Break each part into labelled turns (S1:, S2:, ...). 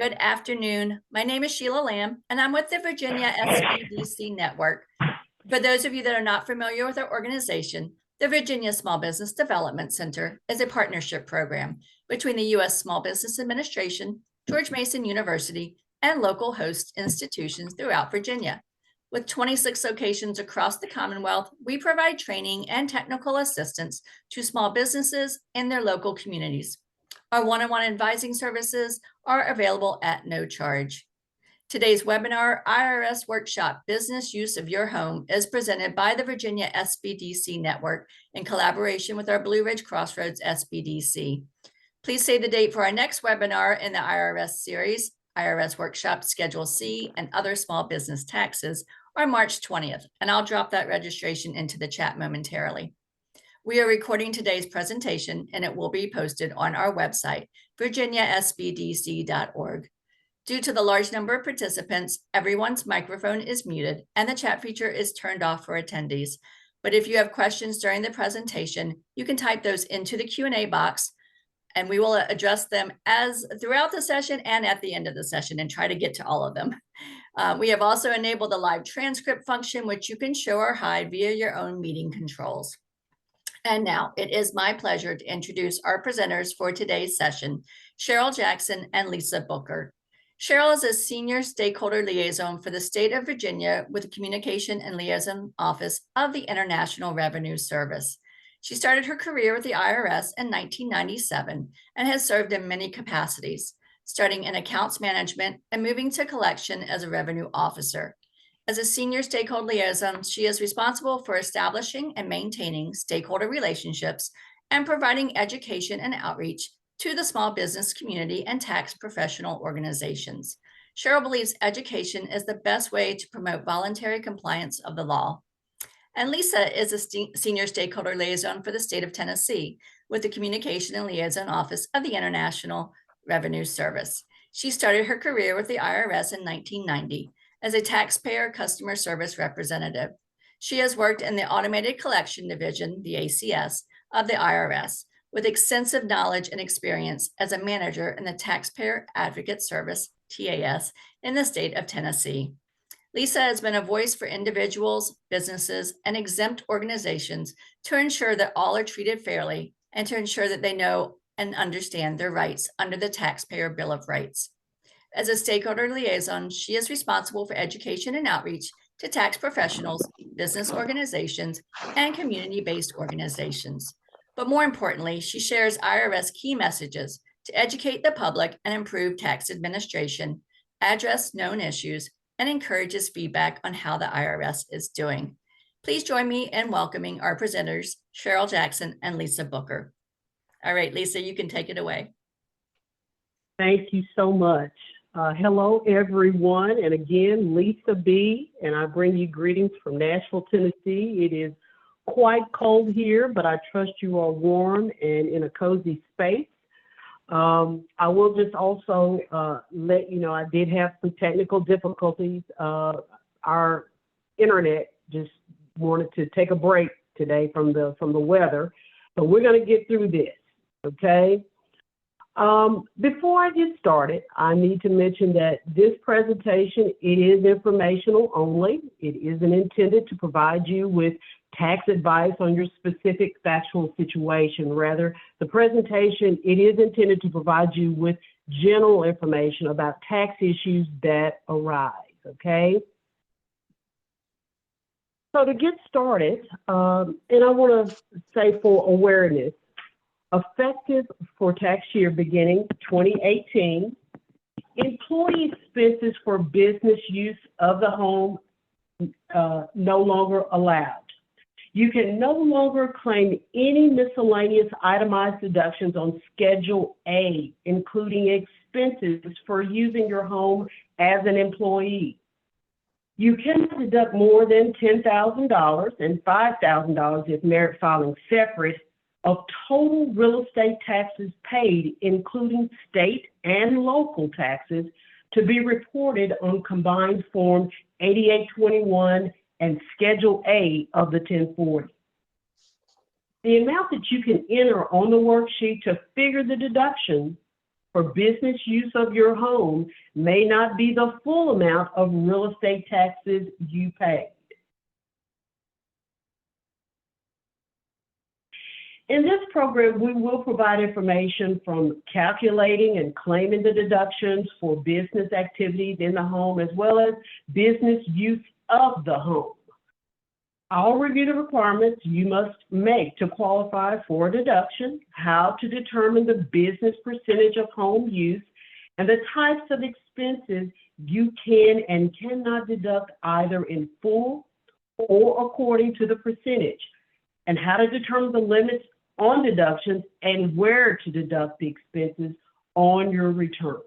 S1: Good afternoon. My name is Sheila Lamb, and I'm with the Virginia SBDC Network. For those of you that are not familiar with our organization, the Virginia Small Business Development Center is a partnership program between the U.S. Small Business Administration, George Mason University, and local host institutions throughout Virginia. With 26 locations across the Commonwealth, we provide training and technical assistance to small businesses in their local communities. Our one-on-one advising services are available at no charge. Today's webinar, IRS Workshop, Business Use of Your Home, is presented by the Virginia SBDC Network in collaboration with our Blue Ridge Crossroads SBDC. Please save the date for our next webinar in the IRS series, IRS Workshop Schedule C and Other Small Business Taxes, are March 20th, and I'll drop that registration into the chat momentarily. We are recording today's presentation, and it will be posted on our website, virginiasbdc.org. Due to the large number of participants, everyone's microphone is muted, and the chat feature is turned off for attendees. But if you have questions during the presentation, you can type those into the Q&A box, and we will address them as throughout the session and at the end of the session and try to get to all of them. We have also enabled the live transcript function, which you can show or hide via your own meeting controls. And now it is my pleasure to introduce our presenters for today's session, Cheryl Jackson and Lisa Booker. Cheryl is a Senior Stakeholder Liaison for the State of Virginia with the Communication and Liaison Office of the International Revenue Service. She started her career with the IRS in 1997 and has served in many capacities, starting in accounts management and moving to collection as a revenue officer. As a Senior Stakeholder Liaison, she is responsible for establishing and maintaining stakeholder relationships and providing education and outreach to the small business community and tax professional organizations. Cheryl believes education is the best way to promote voluntary compliance of the law. And Lisa is a Senior Stakeholder Liaison for the state of Tennessee with the Communication and Liaison Office of the International Revenue Service. She started her career with the IRS in 1990 as a taxpayer customer service representative. She has worked in the Automated Collection Division, the ACS, of the IRS, with extensive knowledge and experience as a manager in the Taxpayer Advocate Service, TAS, in the state of Tennessee. Lisa has been a voice for individuals, businesses, and exempt organizations to ensure that all are treated fairly and to ensure that they know and understand their rights under the Taxpayer Bill of Rights. As a stakeholder liaison, she is responsible for education and outreach to tax professionals, business organizations, and community-based organizations. But more importantly, she shares IRS key messages to educate the public and improve tax administration, address known issues, and encourages feedback on how the IRS is doing. Please join me in welcoming our presenters, Cheryl Jackson and Lisa Booker. All right, Lisa, you can take it away.
S2: Thank you so much. Hello, everyone. And again, Lisa B., and I bring you greetings from Nashville, Tennessee. It is quite cold here, but I trust you are warm and in a cozy space. I will just also let you know I did have some technical difficulties. Our internet just wanted to take a break today from the weather, but we're going to get through this, okay? Before I get started, I need to mention that this presentation, it is informational only. It isn't intended to provide you with tax advice on your specific factual situation. Rather, the presentation, it is intended to provide you with general information about tax issues that arise, okay? So to get started, and I want to say for awareness, effective for tax year beginning 2018, employee expenses for business use of the home no longer allowed. You can no longer claim any miscellaneous itemized deductions on Schedule A, including expenses for using your home as an employee. You can deduct more than $10,000 and $5,000 if merit filing separate of total real estate taxes paid, including state and local taxes, to be reported on combined Form 8821 and Schedule A of the 1040. The amount that you can enter on the worksheet to figure the deduction for business use of your home may not be the full amount of real estate taxes you pay. In this program, we will provide information from calculating and claiming the deductions for business activities in the home, as well as business use of the home. I'll review the requirements you must make to qualify for a deduction, how to determine the business percentage of home use, and the types of expenses you can and cannot deduct either in full or according to the percentage, and how to determine the limits on deductions and where to deduct the expenses on your return.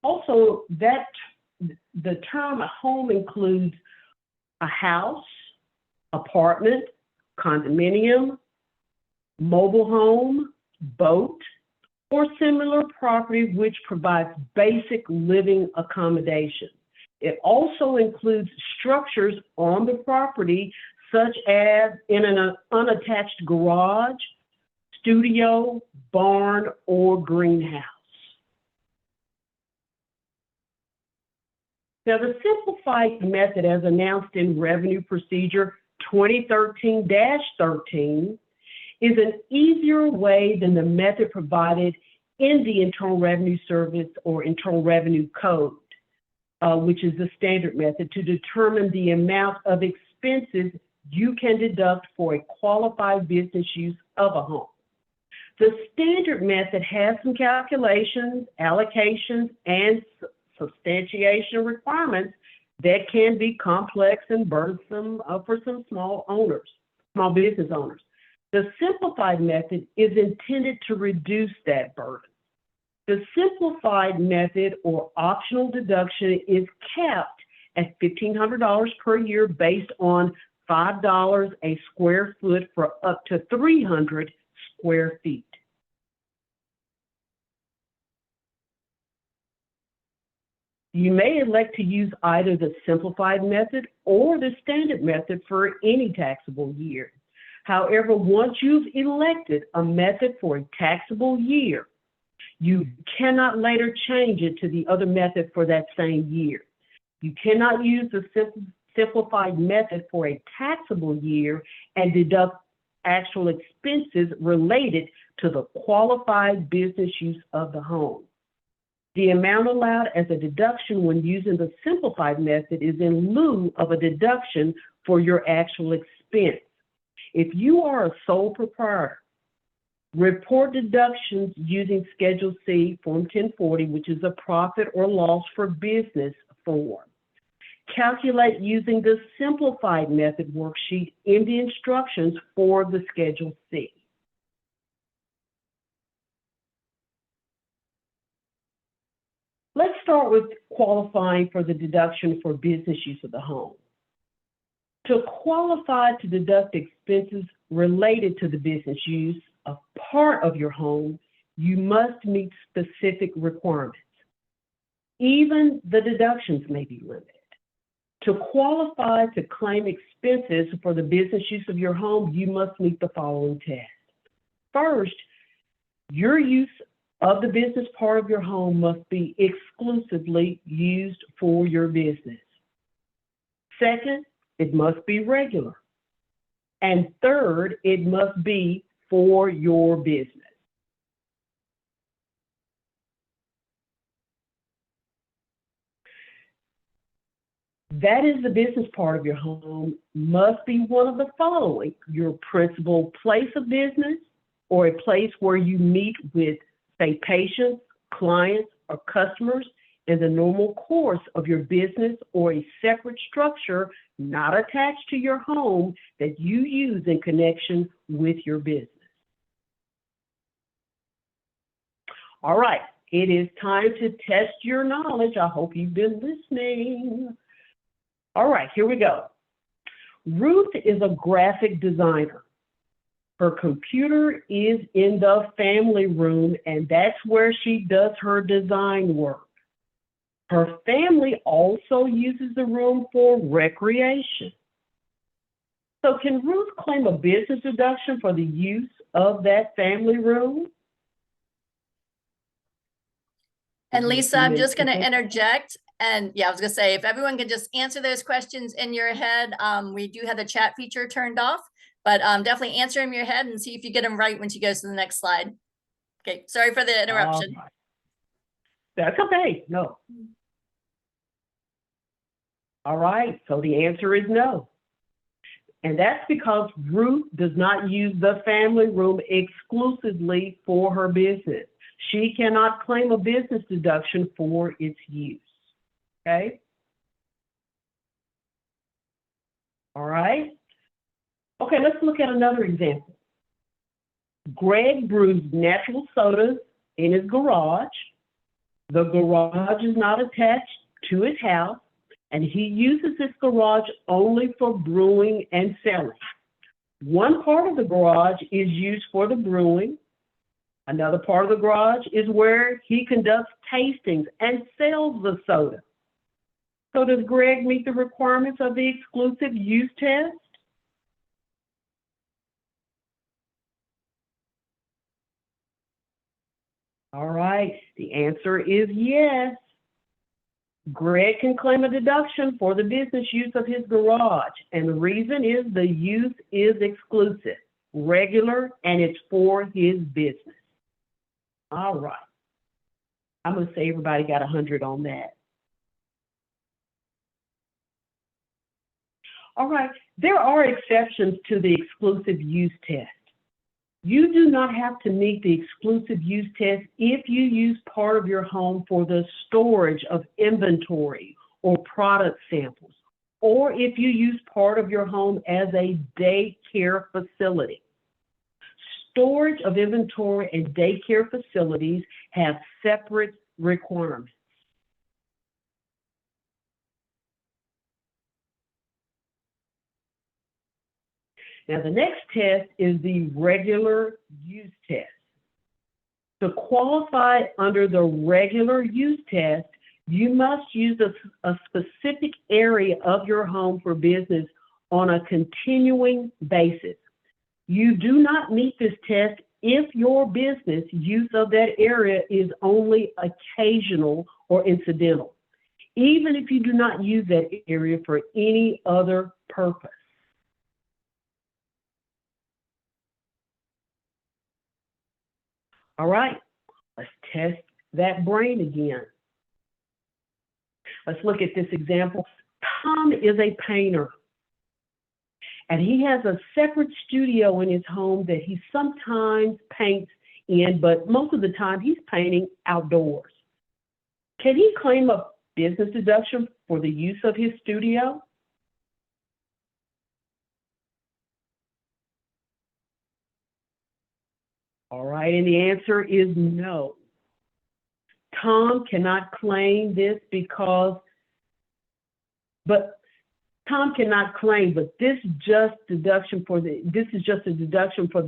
S2: Also, the term home includes a house, apartment, condominium, mobile home, boat, or similar property which provides basic living accommodation. It also includes structures on the property, such as in an unattached garage, studio, barn, or greenhouse. Now, the simplified method, as announced in Revenue Procedure 2013-13, is an easier way than the method provided in the Internal Revenue Service or Internal Revenue Code, which is the standard method, to determine the amount of expenses you can deduct for a qualified business use of a home. The standard method has some calculations, allocations, and substantiation requirements that can be complex and burdensome for some small business owners. The simplified method is intended to reduce that burden. The simplified method or optional deduction is capped at $1,500 per year based on $5 a square foot for up to 300 square feet. You may elect to use either the simplified method or the standard method for any taxable year. However, once you've elected a method for a taxable year, you cannot later change it to the other method for that same year. You cannot use the simplified method for a taxable year and deduct actual expenses related to the qualified business use of the home. The amount allowed as a deduction when using the simplified method is in lieu of a deduction for your actual expense. If you are a sole proprietor, report deductions using Schedule C, Form 1040, which is a profit or loss for business form. Calculate using the simplified method worksheet in the instructions for the Schedule C. Let's start with qualifying for the deduction for business use of the home. To qualify to deduct expenses related to the business use of part of your home, you must meet specific requirements. Even the deductions may be limited. To qualify to claim expenses for the business use of your home, you must meet the following tests. First, your use of the business part of your home must be exclusively used for your business. Second, it must be regular. And third, it must be for your business. That is, the business part of your home must be one of the following: your principal place of business, or a place where you meet with, say, patients, clients, or customers in the normal course of your business, or a separate structure not attached to your home that you use in connection with your business. All right, it is time to test your knowledge. I hope you've been listening. All right, here we go. Ruth is a graphic designer. Her computer is in the family room, and that's where she does her design work. Her family also uses the room for recreation. So can Ruth claim a business deduction for the use of that family room?
S1: And Lisa, I'm just going to interject. And yeah, I was going to say, if everyone can just answer those questions in your head, we do have the chat feature turned off, but definitely answer them in your head and see if you get them right when she goes to the next slide. Okay, sorry for the interruption.
S2: Right. That's okay, no. All right, so the answer is no. And that's because Ruth does not use the family room exclusively for her business. She cannot claim a business deduction for its use, okay? All right. Okay, let's look at another example. Greg brews natural sodas in his garage. The garage is not attached to his house, and he uses his garage only for brewing and selling. One part of the garage is used for the brewing. Another part of the garage is where he conducts tastings and sells the soda. So does Greg meet the requirements of the exclusive use test? All right, the answer is yes. Greg can claim a deduction for the business use of his garage, and the reason is the use is exclusive, regular, and it's for his business. All right. I'm going to say everybody got 100 on that. All right, there are exceptions to the exclusive use test. You do not have to meet the exclusive use test if you use part of your home for the storage of inventory or product samples, or if you use part of your home as a daycare facility. Storage of inventory and daycare facilities have separate requirements. Now, the next test is the regular use test. To qualify under the regular use test, you must use a specific area of your home for business on a continuing basis. You do not meet this test if your business use of that area is only occasional or incidental, even if you do not use that area for any other purpose. All right, let's test that brain again. Let's look at this example. Tom is a painter, and he has a separate studio in his home that he sometimes paints in, but most of the time he's painting outdoors. Can he claim a business deduction for the use of his studio? All right, and the answer is no. Tom cannot claim this because, Tom cannot claim, but this is just a deduction for the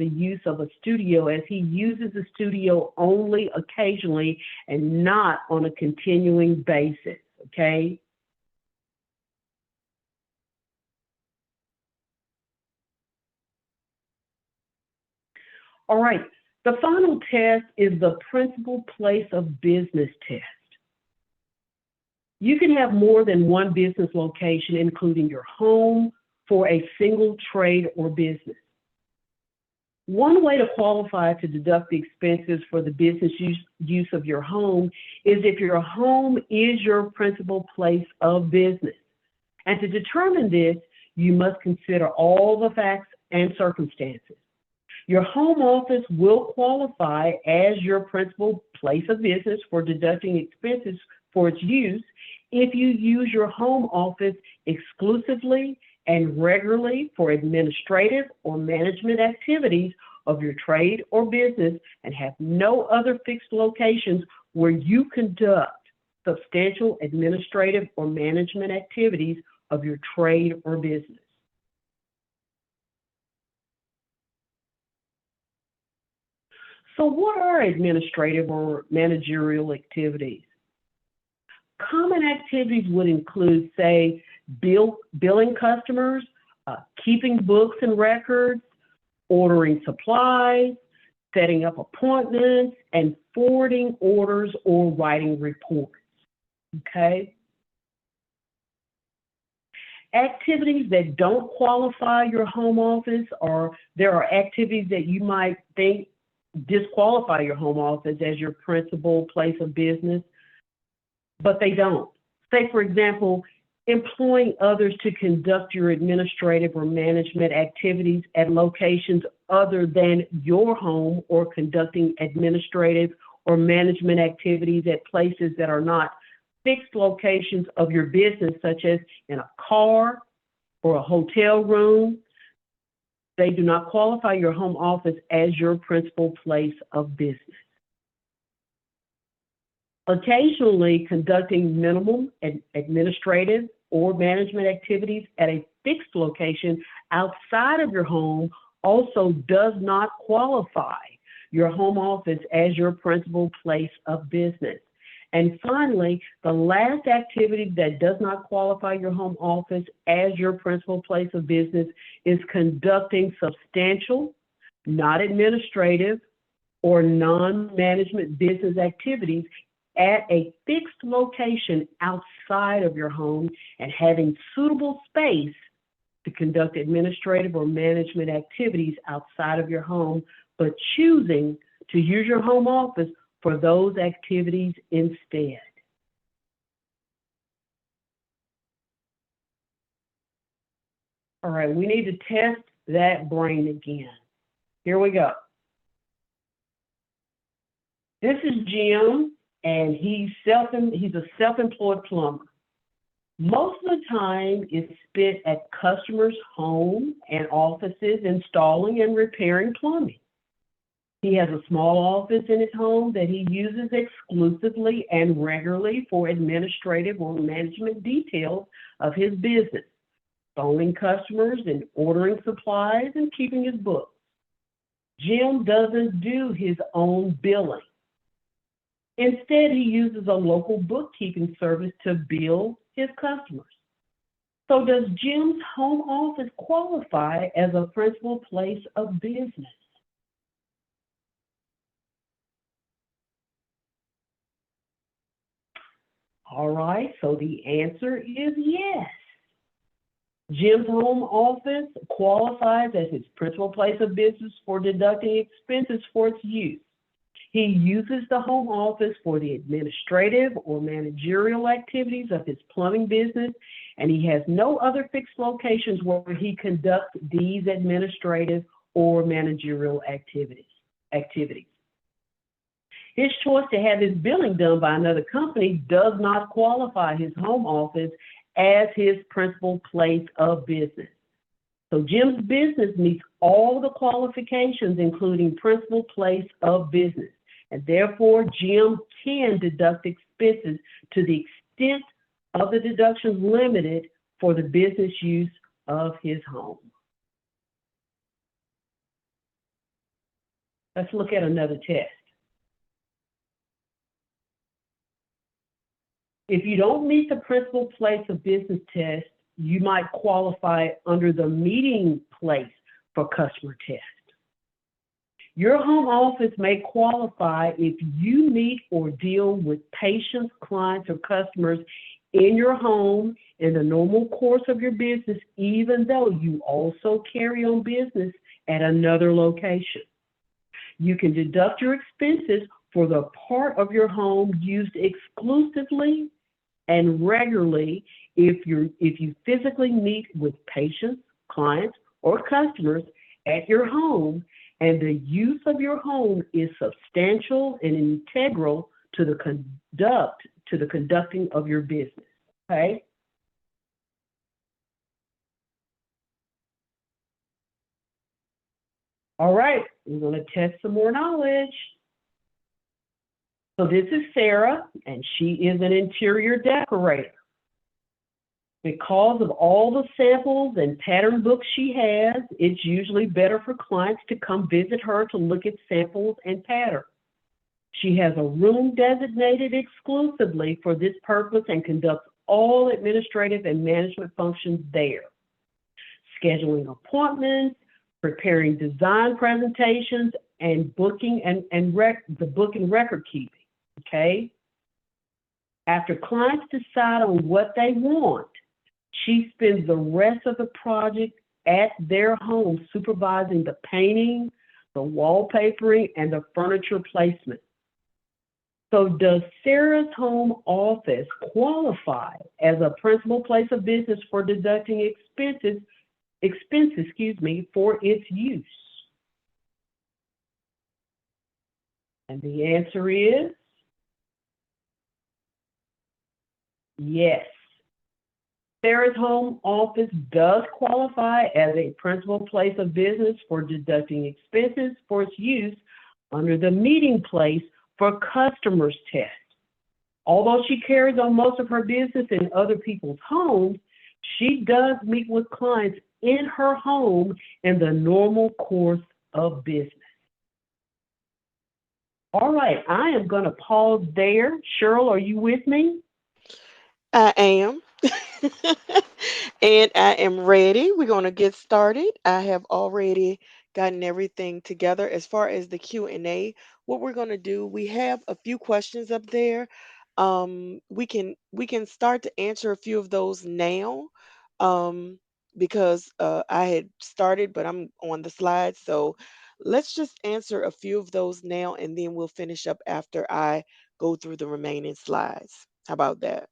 S2: use of a studio, as he uses the studio only occasionally and not on a continuing basis, okay? All right, the final test is the principal place of business test. You can have more than one business location, including your home, for a single trade or business. One way to qualify to deduct the expenses for the business use of your home is if your home is your principal place of business. And to determine this, you must consider all the facts and circumstances. Your home office will qualify as your principal place of business for deducting expenses for its use if you use your home office exclusively and regularly for administrative or management activities of your trade or business and have no other fixed locations where you conduct substantial administrative or management activities of your trade or business. So what are administrative or managerial activities? Common activities would include, say, billing customers, keeping books and records, ordering supplies, setting up appointments, and forwarding orders or writing reports. Okay? Activities that don't qualify your home office, or there are activities that you might think disqualify your home office as your principal place of business, but they don't. Say, for example, employing others to conduct your administrative or management activities at locations other than your home, or conducting administrative or management activities at places that are not fixed locations of your business, such as in a car or a hotel room. They do not qualify your home office as your principal place of business. Occasionally, conducting minimum administrative or management activities at a fixed location outside of your home also does not qualify your home office as your principal place of business. And finally, the last activity that does not qualify your home office as your principal place of business is conducting substantial, not administrative, or non-management business activities at a fixed location outside of your home and having suitable space to conduct administrative or management activities outside of your home, but choosing to use your home office for those activities instead. All right, we need to test that brain again. Here we go. This is Jim, and he's a self-employed plumber. Most of the time is spent at customers' homes and offices installing and repairing plumbing. He has a small office in his home that he uses exclusively and regularly for administrative or management details of his business, phoning customers and ordering supplies and keeping his books. Jim doesn't do his own billing. Instead, he uses a local bookkeeping service to bill his customers. So does Jim's home office qualify as a principal place of business? All right, so the answer is yes. Jim's home office qualifies as his principal place of business for deducting expenses for its use. He uses the home office for the administrative or managerial activities of his plumbing business, and he has no other fixed locations where he conducts these administrative or managerial activities. His choice to have his billing done by another company does not qualify his home office as his principal place of business. So Jim's business meets all the qualifications, including principal place of business, and therefore Jim can deduct expenses to the extent of the deductions limited for the business use of his home. Let's look at another test. If you don't meet the principal place of business test, you might qualify under the meeting place for customer test. Your home office may qualify if you meet or deal with patients, clients, or customers in your home in the normal course of your business, even though you also carry on business at another location. You can deduct your expenses for the part of your home used exclusively and regularly if you physically meet with patients, clients, or customers at your home, and the use of your home is substantial and integral to the conducting of your business. Okay? All right, we're going to test some more knowledge. So this is Sarah, and she is an interior decorator. Because of all the samples and pattern books she has, it's usually better for clients to come visit her to look at samples and patterns. She has a room designated exclusively for this purpose and conducts all administrative and management functions there. Scheduling appointments, preparing design presentations, and booking the book and record keeping, okay? After clients decide on what they want, she spends the rest of the project at their home supervising the painting, the wallpapering, and the furniture placement. So does Sarah's home office qualify as a principal place of business for deducting expenses, for its use? And the answer is yes. Sarah's home office does qualify as a principal place of business for deducting expenses for its use under the meeting place for customers test. Although she carries on most of her business in other people's homes, she does meet with clients in her home in the normal course of business. All right, I am going to pause there. Cheryl, are you with me?
S3: I am. And I am ready. We're going to get started. I have already gotten everything together as far as the Q&A. What we're going to do, we have a few questions up there. We can start to answer a few of those now. Um, because I had started, but I'm on the slide. So let's just answer a few of those now, and then we'll finish up after I go through the remaining slides. How about that?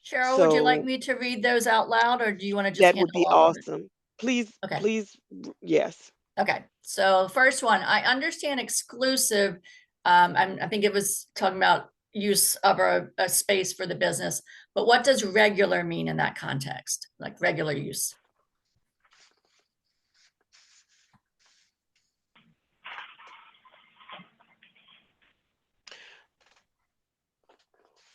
S1: Cheryl, would you like
S3: So
S1: me to read those out loud or do you want to just
S3: that would
S1: handle
S3: be
S1: all of it?
S3: awesome. Please,
S1: Okay.
S3: please, yes.
S1: Okay. So first one, I understand exclusive. I think it was talking about use of a space for the business, but what does regular mean in that context? Like regular use?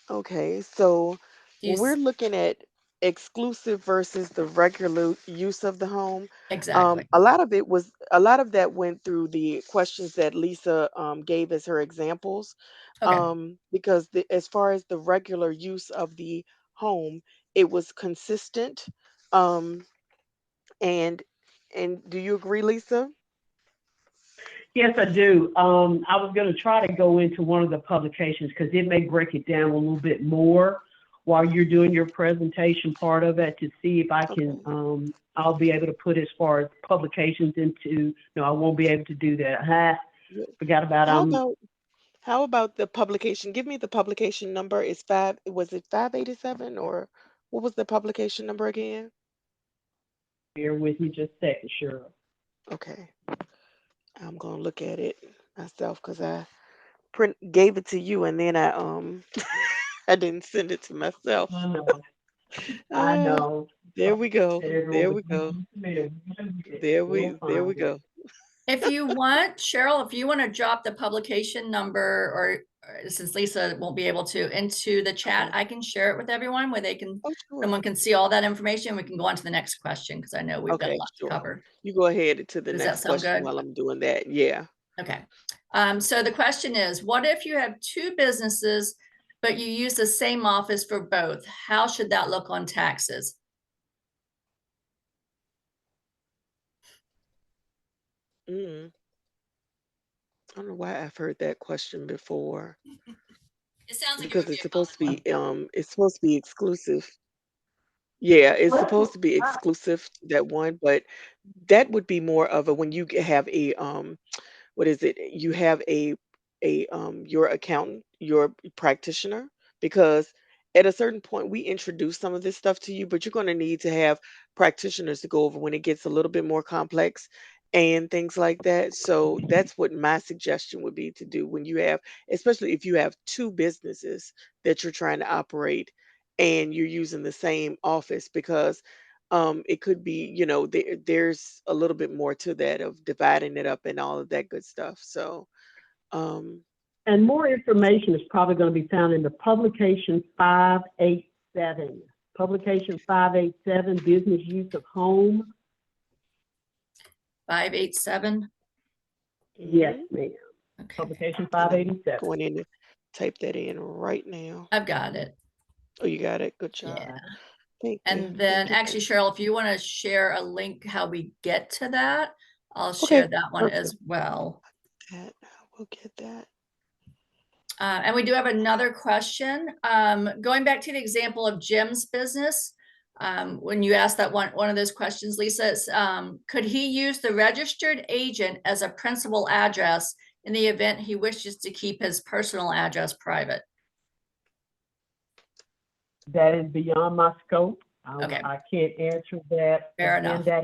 S3: Okay, so
S1: Do you,
S3: when we're looking at exclusive versus the regular use of the home,
S1: exactly.
S3: a lot of that went through the questions that Lisa gave as her examples.
S1: Okay.
S3: Because as far as the regular use of the home, it was consistent. Um, and and do you agree, Lisa?
S2: Yes, I do. I was going to try to go into one of the publications because it may break it down a little bit more while you're doing your presentation part of it to see if I can,
S3: Okay.
S2: I'll be able to put as far as publications into, no, I won't be able to do that.
S3: Yeah.
S2: Forgot about,
S3: How about How about the publication? Give me the publication number. Was it 587 or what was the publication number again?
S2: bear with me just a second, sure.
S3: Okay. I'm gonna look at it myself because I gave it to you and then I I didn't send it to myself.
S2: I know, I
S3: Uh,
S2: know.
S3: there we go.
S2: Everyone,
S3: There
S2: but
S3: we
S2: you
S3: go.
S2: familiar. We'll
S3: There we
S2: find it.
S3: go.
S1: If you want, Cheryl, if you want to drop the publication number or since Lisa won't be able to into the chat,
S3: Okay.
S1: I can share it with everyone where
S3: Oh, sure.
S1: someone can see all that information. We can go on to the next question because I know we've got a
S3: Okay,
S1: lot to
S3: sure.
S1: cover.
S3: You go ahead to the
S1: Does that
S3: next
S1: sound
S3: question
S1: good?
S3: while I'm doing that. Yeah.
S1: Okay. So the question is, what if you have two businesses, but you use the same office for both? How should that look on taxes?
S3: Mm. I don't know why I've heard that question before.
S1: It sounds like it
S3: Because
S1: would be a common one.
S3: it's supposed to be exclusive. Yeah, it's supposed
S2: Well,
S3: to be exclusive to that one, but that would be more of a when you have a what is it? You have a your accountant, your practitioner, because at a certain point we introduce some of this stuff to you, but you're going to need to have practitioners to go over when it gets a little bit more complex and things like that. So that's what my suggestion would be to do when you have, especially if you have two businesses that you're trying to operate and you're using the same office because it could be, there's a little bit more to that of dividing it up and all of that good stuff. So, um,
S2: and more information is probably going to be found in the publication 587. Publication 587, Business Use of Home.
S1: 587.
S2: Yes,
S3: mhm,
S2: ma'am.
S1: Okay,
S2: Publication
S3: and I'm
S2: 587.
S3: going in to type that in right now.
S1: I've got it.
S3: Oh, you got it. Good
S1: Yeah.
S3: job. Thank you.
S1: And then
S3: Thank you.
S1: actually,
S3: Thank
S1: Cheryl, if you want to share a link how we get to that, I'll
S3: Okay,
S1: share that one as
S3: perfect.
S1: well.
S3: That, we'll get that.
S1: And we do have another question. Going back to the example of Jim's business, when you asked that one of those questions, Lisa, could he use the registered agent as a principal address in the event he wishes to keep his personal address private?
S2: That is beyond my scope.
S1: Okay.
S2: I can't answer that.
S1: Fair
S2: Again,
S1: enough.
S2: that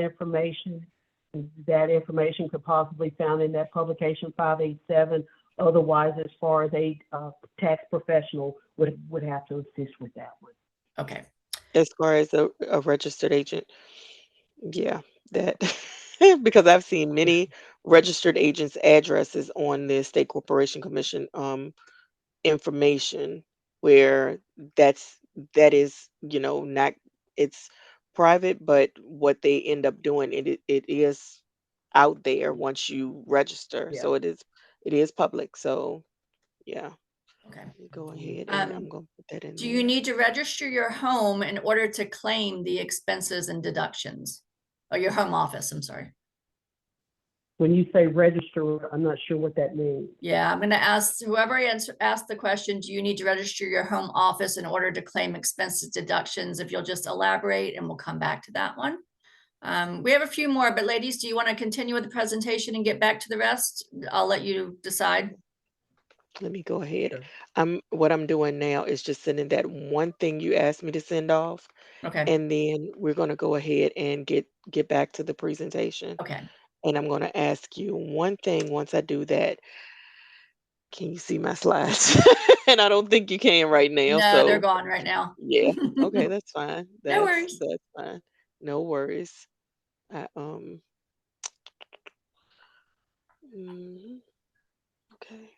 S2: information could possibly be found in that publication 587. Otherwise, as far as a tax professional would have to assist with that one.
S1: Okay.
S3: As far as a registered agent, yeah, that because I've seen many registered agents' addresses on the State Corporation Commission information where that is, not it's private, but what they end up doing, it is out there once you register.
S2: Yeah.
S3: So it is public. So yeah,
S1: Okay.
S3: let me go ahead and I'm
S1: Um,
S3: gonna put that in
S1: do you
S3: there.
S1: need to register your home in order to claim the expenses and deductions? Or your home office, I'm sorry.
S2: When you say register, I'm not sure what that means.
S1: Yeah, I'm going to ask whoever asked the question, do you need to register your home office in order to claim expenses deductions? If you'll just elaborate, and we'll come back to that one. We have a few more, but ladies, do you want to continue with the presentation and get back to the rest? I'll let you decide.
S3: Let me go ahead.
S2: Sure.
S3: What I'm doing now is just sending that one thing you asked me to send off,
S1: Okay.
S3: and then we're gonna go ahead and get back to the presentation.
S1: Okay.
S3: And I'm gonna ask you one thing once I do that. Can you see my slides? And I don't think you can right now.
S1: No, they're
S3: So
S1: gone right now.
S3: yeah, okay, that's fine.
S1: No
S3: That's
S1: worries.
S3: that's fine. No worries. I, mhm, okay.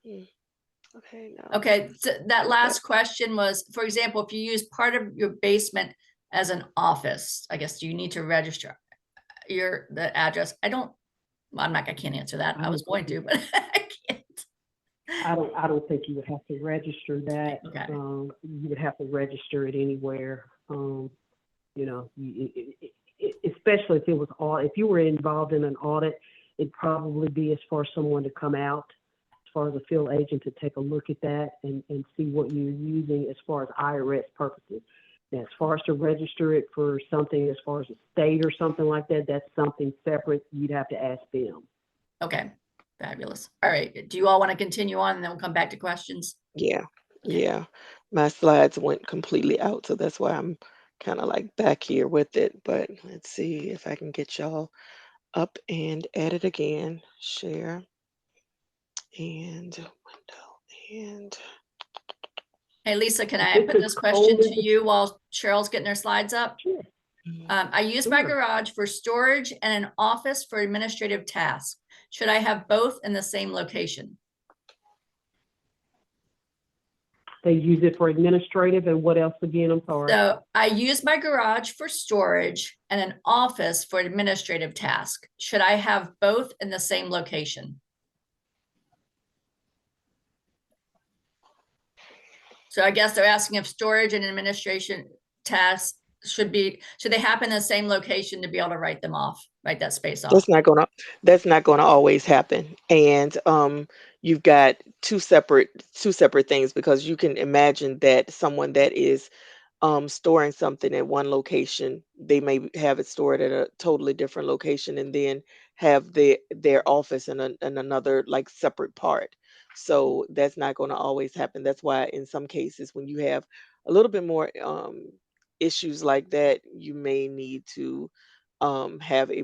S3: Mm, okay, no.
S1: Okay, so that
S3: Where's that?
S1: last question was, for example, if you use part of your basement as an office, I guess, do you need to register the address? I can't answer that.
S2: I
S1: I was
S2: don't
S1: going
S2: think
S1: to,
S2: you,
S1: but I can't.
S2: I don't think you would have to register that.
S1: Okay.
S2: You would have to register it anywhere. You know, especially if it was if you were involved in an audit, it'd probably be as far as someone to come out, as far as a field agent to take a look at that and see what you're using as far as IRS purposes. Now, as far as to register it for something as far as a state or something like that, that's something separate. You'd have to ask them.
S1: Okay, fabulous. All right, do you all want to continue on and then we'll come back to questions?
S3: Yeah,
S1: Okay.
S3: yeah. My slides went completely out, so that's why I'm kind of like back here with it. But let's see if I can get y'all up and at it again. Share and window and
S1: Hey, Lisa, can
S2: If
S1: I
S2: it's
S1: put
S2: as
S1: this question
S2: cold as
S1: to you while Cheryl's getting her slides up?
S2: sure,
S1: I use my
S2: sure.
S1: garage for storage and an office for administrative tasks. Should I have both in the same location?
S2: They use it for administrative and what else again? I'm sorry.
S1: So I use my garage for storage and an office for administrative tasks. Should I have both in the same location? So I guess they're asking if storage and administration tasks should they happen in the same location to be able to write that space off?
S3: That's not gonna that's not gonna always happen. And you've got two separate things because you can imagine that someone that is storing something at one location, they may have it stored at a totally different location and then have their office in another like separate part. So that's not going to always happen. That's why in some cases when you have a little bit more issues like that, you may need to have a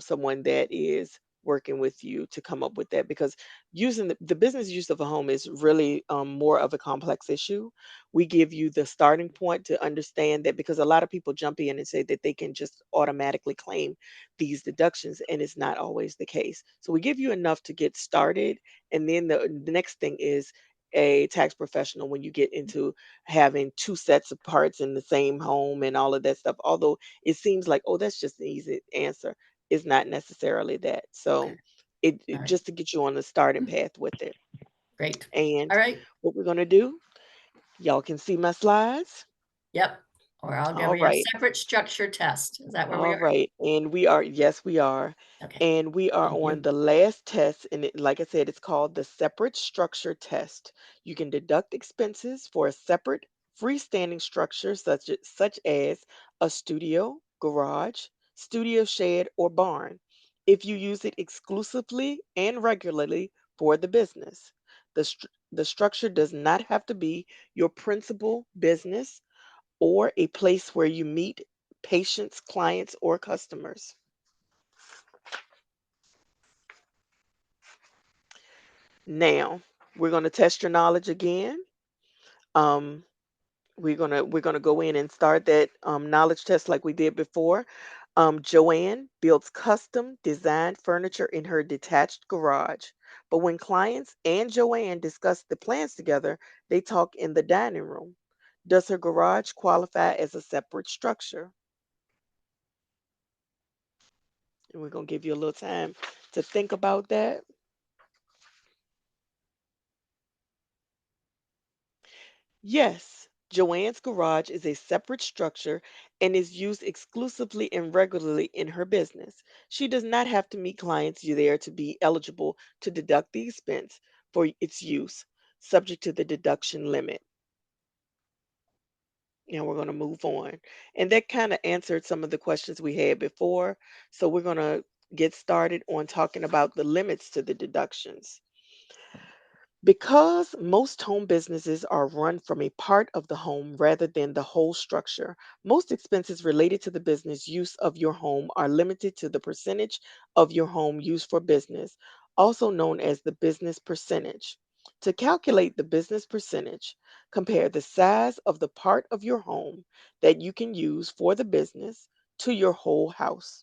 S3: someone that is working with you to come up with that because using the business use of a home is really more of a complex issue. We give you the starting point to understand that because a lot of people jump in and say that they can just automatically claim these deductions, and it's not always the case. So we give you enough to get started, and then the next thing is a tax professional when you get into having two sets of parts in the same home and all of that stuff. Although it seems like, oh, that's just an easy answer. It's not necessarily that.
S1: Okay,
S3: So
S1: all right,
S3: just to get you on the starting path with it.
S1: great.
S3: And
S1: All right,
S3: what we're gonna do, y'all can see my slides.
S1: yep. Or I'll give
S3: All
S1: you a
S3: right.
S1: separate structure test. Is that where we
S3: All
S1: are?
S3: right. And we are, yes, we are.
S1: Okay,
S3: And we are
S1: thank
S3: on
S1: you.
S3: the last test. And like I said, it's called the separate structure test. You can deduct expenses for a separate freestanding structure, such as a studio, garage, studio shed, or barn, if you use it exclusively and regularly for the business. The structure does not have to be your principal business or a place where you meet patients, clients, or customers. Now, we're going to test your knowledge again. Um, we're gonna go in and start that knowledge test like we did before. Joanne builds custom designed furniture in her detached garage. But when clients and Joanne discuss the plans together, they talk in the dining room. Does her garage qualify as a separate structure? And we're gonna give you a little time to think about that. Yes, Joanne's garage is a separate structure and is used exclusively and regularly in her business. She does not have to meet clients there to be eligible to deduct the expense for its use, subject to the deduction limit. Now we're going to move on. And that kind of answered some of the questions we had before. So we're going to get started on talking about the limits to the deductions. Because most home businesses are run from a part of the home rather than the whole structure, most expenses related to the business use of your home are limited to the percentage of your home used for business, also known as the business percentage. To calculate the business percentage, compare the size of the part of your home that you can use for the business to your whole house.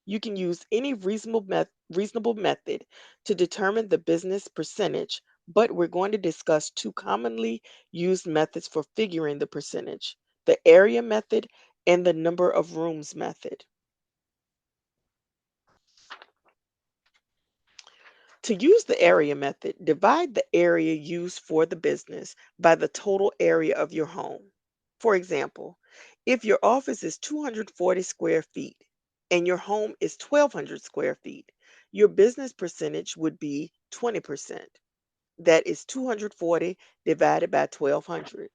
S3: You can use any reasonable method to determine the business percentage, but we're going to discuss two commonly used methods for figuring the percentage: the area method and the number of rooms method. To use the area method, divide the area used for the business by the total area of your home. For example, if your office is 240 square feet and your home is 1,200 square feet, your business percentage would be 20%. That is 240 divided by 1,200.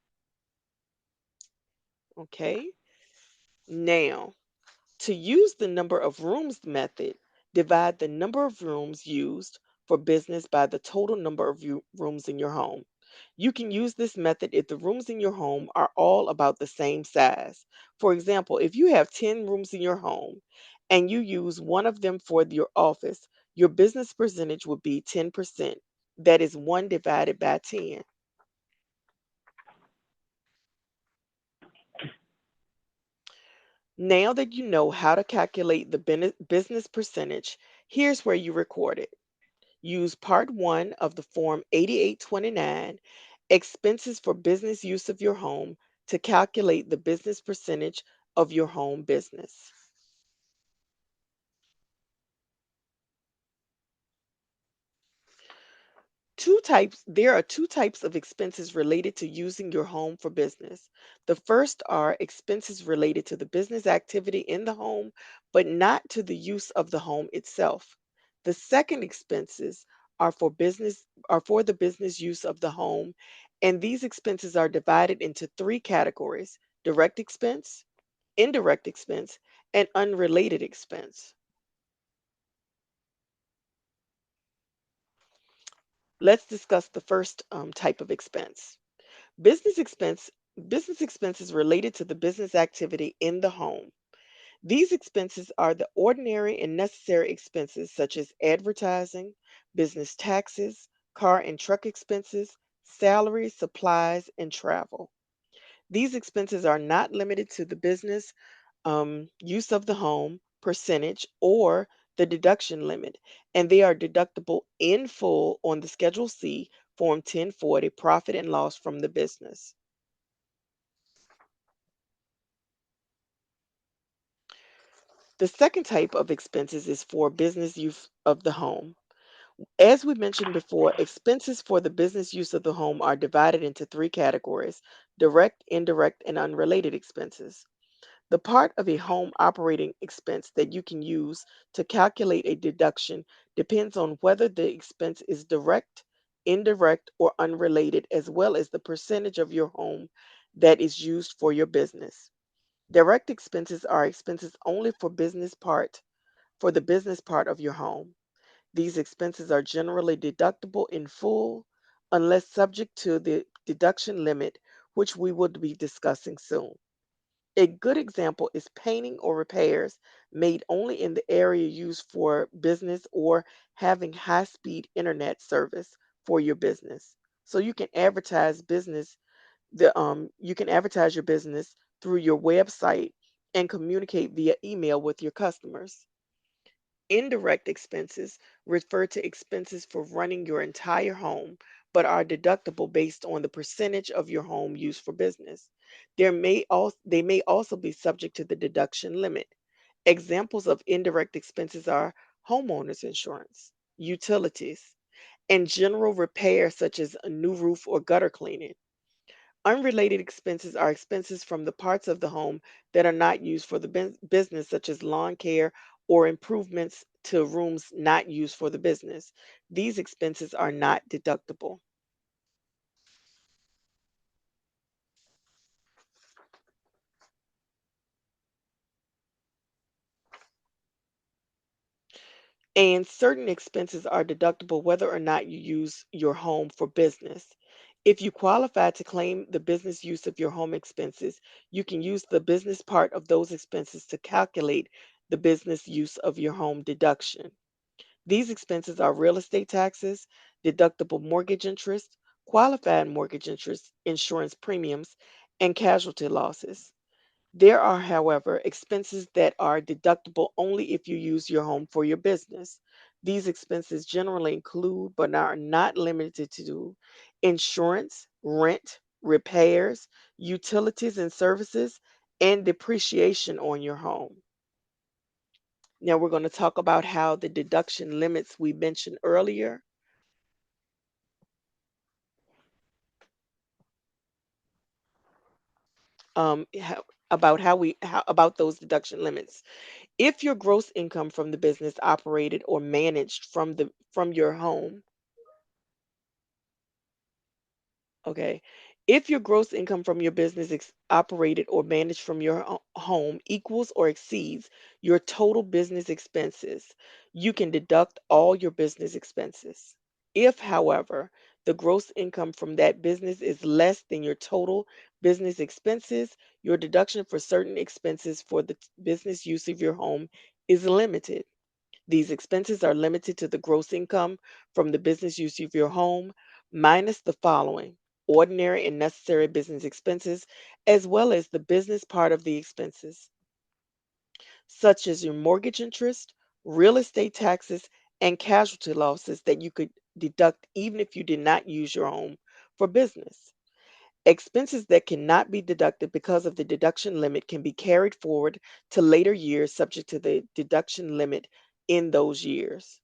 S3: Okay. Now, to use the number of rooms method, divide the number of rooms used for business by the total number of rooms in your home. You can use this method if the rooms in your home are all about the same size. For example, if you have 10 rooms in your home and you use one of them for your office, your business percentage would be 10%. That is 1 divided by 10. Now that you know how to calculate the business percentage, here's where you record it. Use Part 1 of the Form 8829, Expenses for Business Use of Your Home, to calculate the business percentage of your home business. There are two types of expenses related to using your home for business. The first are expenses related to the business activity in the home, but not to the use of the home itself. The second expenses are for the business use of the home, and these expenses are divided into three categories: direct expense, indirect expense, and unrelated expense. Let's discuss the first type of expense. Business expense business expenses related to the business activity in the home. These expenses are the ordinary and necessary expenses such as advertising, business taxes, car and truck expenses, salaries, supplies, and travel. These expenses are not limited to the business use of the home percentage or the deduction limit, and they are deductible in full on the Schedule C, Form 1040, profit and loss from the business. The second type of expenses is for business use of the home. As we mentioned before, expenses for the business use of the home are divided into three categories: direct, indirect, and unrelated expenses. The part of a home operating expense that you can use to calculate a deduction depends on whether the expense is direct, indirect, or unrelated, as well as the percentage of your home that is used for your business. Direct expenses are expenses only for the business part of your home. These expenses are generally deductible in full unless subject to the deduction limit, which we will be discussing soon. A good example is painting or repairs made only in the area used for business or having high speed internet service for your business. So you can advertise your business through your website and communicate via email with your customers. Indirect expenses refer to expenses for running your entire home, but are deductible based on the percentage of your home used for business. They may also be subject to the deduction limit. Examples of indirect expenses are homeowners insurance, utilities, and general repairs such as a new roof or gutter cleaning. Unrelated expenses are expenses from the parts of the home that are not used for the business, such as lawn care or improvements to rooms not used for the business. These expenses are not deductible. And certain expenses are deductible whether or not you use your home for business. If you qualify to claim the business use of your home expenses, you can use the business part of those expenses to calculate the business use of your home deduction. These expenses are real estate taxes, deductible mortgage interest, qualified mortgage interest, insurance premiums, and casualty losses. There are, however, expenses that are deductible only if you use your home for your business. These expenses generally include, but are not limited to, insurance, rent, repairs, utilities and services, and depreciation on your home. Now we're going to talk about how the deduction limits we mentioned earlier, about about those deduction limits. If your gross income from the business operated or managed from your home, okay. If your gross income from your business operated or managed from your home equals or exceeds your total business expenses, you can deduct all your business expenses. If, however, the gross income from that business is less than your total business expenses, your deduction for certain expenses for the business use of your home is limited. These expenses are limited to the gross income from the business use of your home, minus the following: ordinary and necessary business expenses, as well as the business part of the expenses, such as your mortgage interest, real estate taxes, and casualty losses that you could deduct even if you did not use your home for business. Expenses that cannot be deducted because of the deduction limit can be carried forward to later years subject to the deduction limit in those years.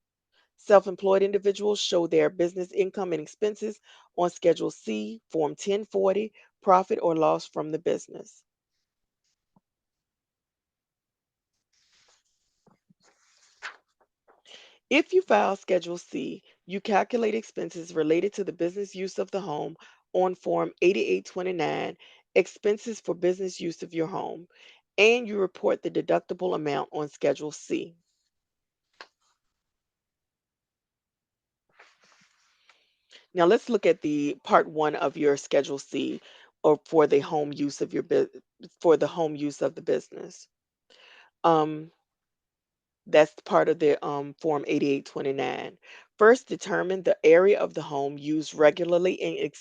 S3: Self employed individuals show their business income and expenses on Schedule C, Form 1040, profit or loss from the business. If you file Schedule C, you calculate expenses related to the business use of the home on Form 8829, expenses for business use of your home, and you report the deductible amount on Schedule C. Now let's look at the part one of your Schedule C, or for the home use of for the home use of the business. Um, That's part of the Form 8829. First, determine the area of the home used regularly and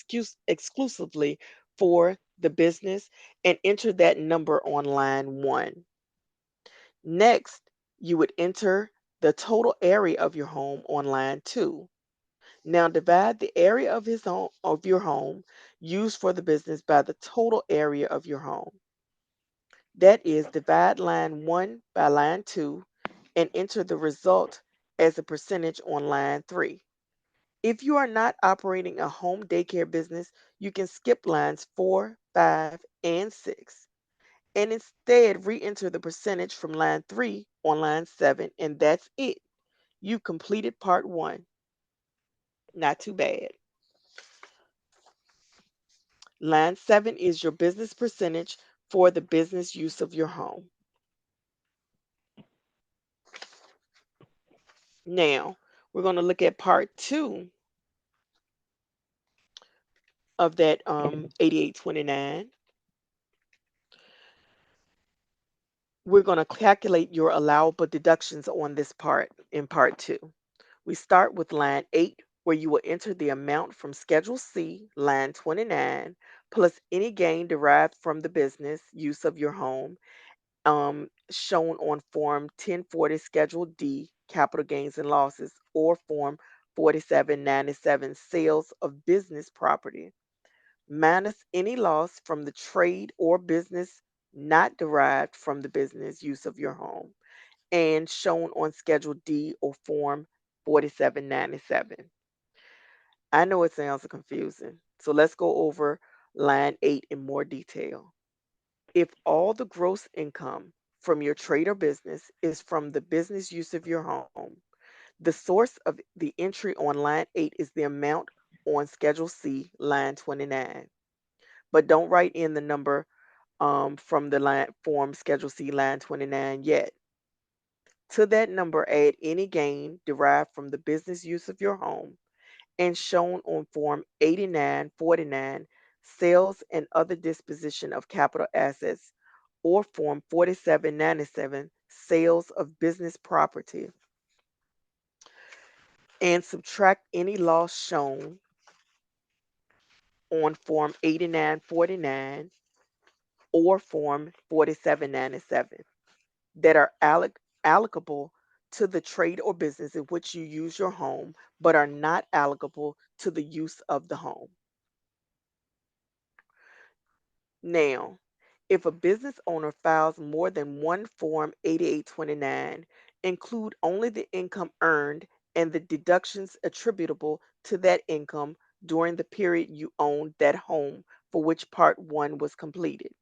S3: exclusively for the business and enter that number on line one. Next, you would enter the total area of your home on line two. Now divide the area of your home used for the business by the total area of your home. That is, divide line one by line two and enter the result as a percentage on line 3. If you are not operating a home daycare business, you can skip lines 4, 5, and 6 and instead re-enter the percentage from line 3 on line 7, and that's it. You completed part 1. Not too bad. Line 7 is your business percentage for the business use of your home. Now, we're going to look at part 2 of that 8829. We're going to calculate your allowable deductions on this part in part 2. We start with line 8, where you will enter the amount from Schedule C, line 29, plus any gain derived from the business use of your home, shown on Form 1040 Schedule D, Capital Gains and Losses, or Form 4797, Sales of Business Property, minus any loss from the trade or business not derived from the business use of your home, and shown on Schedule D or Form 4797. I know it sounds confusing, so let's go over line 8 in more detail. If all the gross income from your trade or business is from the business use of your home, the source of the entry on line 8 is the amount on Schedule C, line 29. But don't write in the number from the line form Schedule C, line 29 yet. To that number, add any gain derived from the business use of your home and shown on Form 8949, Sales and Other Disposition of Capital Assets, or Form 4797, Sales of Business Property, and subtract any loss shown on Form 8949 or Form 4797 that are allocable to the trade or business in which you use your home but are not allocable to the use of the home. Now, if a business owner files more than one Form 8829, include only the income earned and the deductions attributable to that income during the period you owned that home for which Part 1 was completed.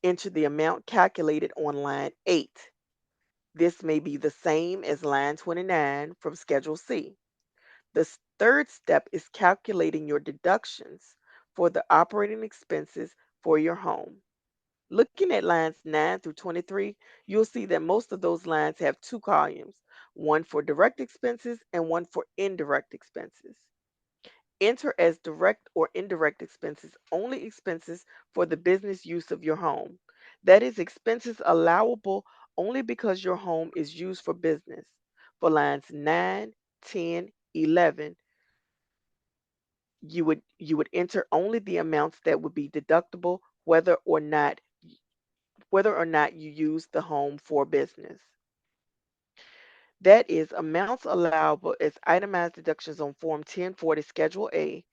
S3: Enter the amount calculated on line 8. This may be the same as line 29 from Schedule C. The third step is calculating your deductions for the operating expenses for your home. Looking at lines 9 through 23, you'll see that most of those lines have two columns, one for direct expenses and one for indirect expenses. Enter as direct or indirect expenses only expenses for the business use of your home. That is, expenses allowable only because your home is used for business. For lines 9, 10, 11, you would enter only the amounts that would be deductible whether or not you use the home for business. That is, amounts allowable as itemized deductions on Form 1040 Schedule A.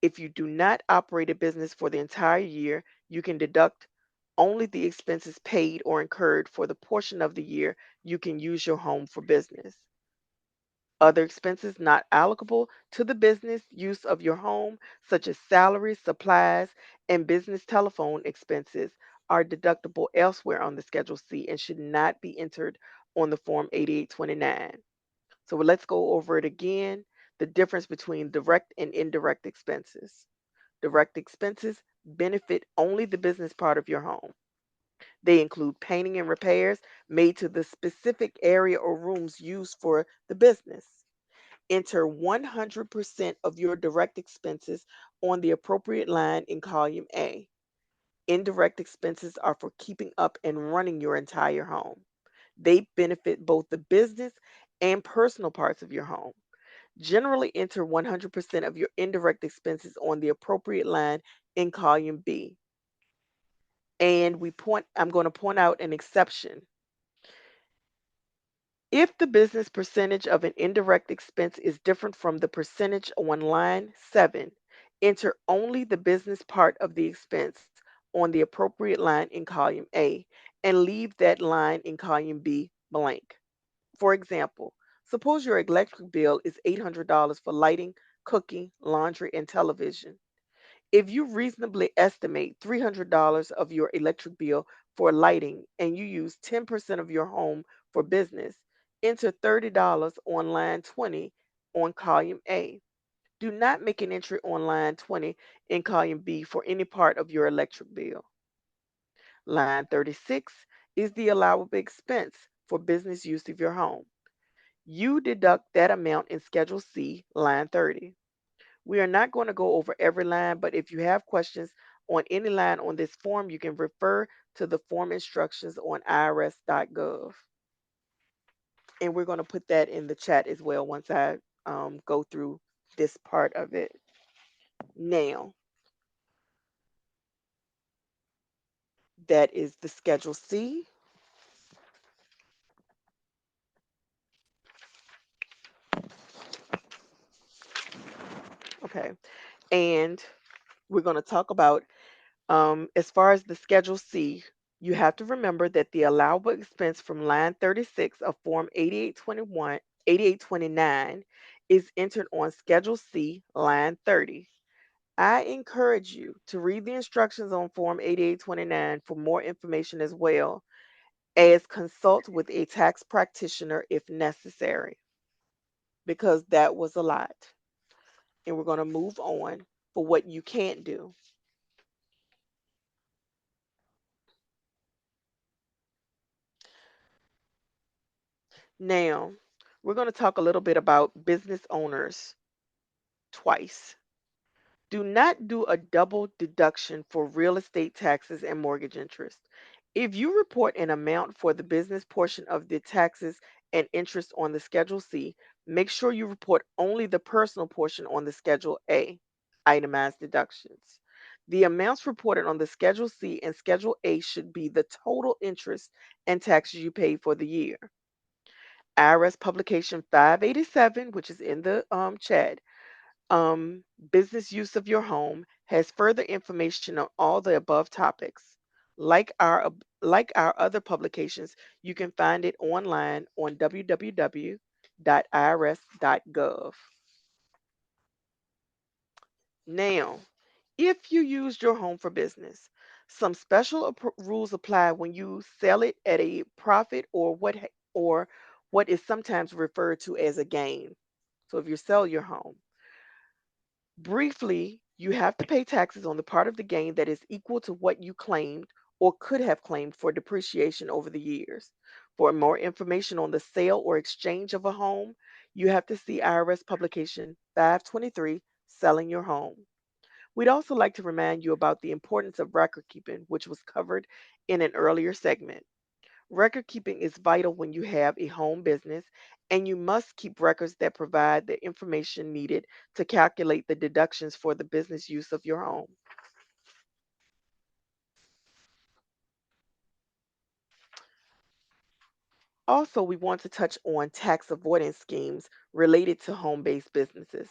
S3: If you do not operate a business for the entire year, you can deduct only the expenses paid or incurred for the portion of the year you can use your home for business. Other expenses not allocable to the business use of your home, such as salaries, supplies, and business telephone expenses, are deductible elsewhere on the Schedule C and should not be entered on the Form 8829. So let's go over it again, the difference between direct and indirect expenses. Direct expenses benefit only the business part of your home. They include painting and repairs made to the specific area or rooms used for the business. Enter 100% of your direct expenses on the appropriate line in column A. Indirect expenses are for keeping up and running your entire home. They benefit both the business and personal parts of your home. Generally enter 100% of your indirect expenses on the appropriate line in column B. And I'm going to point out an exception. If the business percentage of an indirect expense is different from the percentage on line 7, enter only the business part of the expense on the appropriate line in column A and leave that line in column B blank. For example, Suppose your electric bill is $800 for lighting, cooking, laundry, and television. If you reasonably estimate $300 of your electric bill for lighting and you use 10% of your home for business, enter $30 on line 20 on column A. Do not make an entry on line 20 in column B for any part of your electric bill. Line 36 is the allowable expense for business use of your home. You deduct that amount in Schedule C, line 30. We are not going to go over every line, but if you have questions on any line on this form, you can refer to the form instructions on irs.gov. And we're going to put that in the chat as well once I go through this part of it. Now, that is the Schedule C. Okay. And we're going to talk about, as far as the Schedule C, you have to remember that the allowable expense from line 36 of Form 8829 is entered on Schedule C, line 30. I encourage you to read the instructions on Form 8829 for more information as well as consult with a tax practitioner if necessary, because that was a lot. And we're going to move on for what you can't do. Now, we're going to talk a little bit about business owners twice. Do not do a double deduction for real estate taxes and mortgage interest. If you report an amount for the business portion of the taxes and interest on the Schedule C, make sure you report only the personal portion on the Schedule A, itemized deductions. The amounts reported on the Schedule C and Schedule A should be the total interest and taxes you paid for the year. IRS publication 587, which is in the chat, business use of your home, has further information on all the above topics. Like our other publications, you can find it online on www.irs.gov. Now, if you used your home for business, some special rules apply when you sell it at a profit or what is sometimes referred to as a gain. So if you sell your home, briefly, you have to pay taxes on the part of the gain that is equal to what you claimed or could have claimed for depreciation over the years. For more information on the sale or exchange of a home, you have to see IRS publication 523, Selling Your Home. We'd also like to remind you about the importance of record keeping, which was covered in an earlier segment. Record keeping is vital when you have a home business, and you must keep records that provide the information needed to calculate the deductions for the business use of your home. Also, we want to touch on tax avoidance schemes related to home based businesses.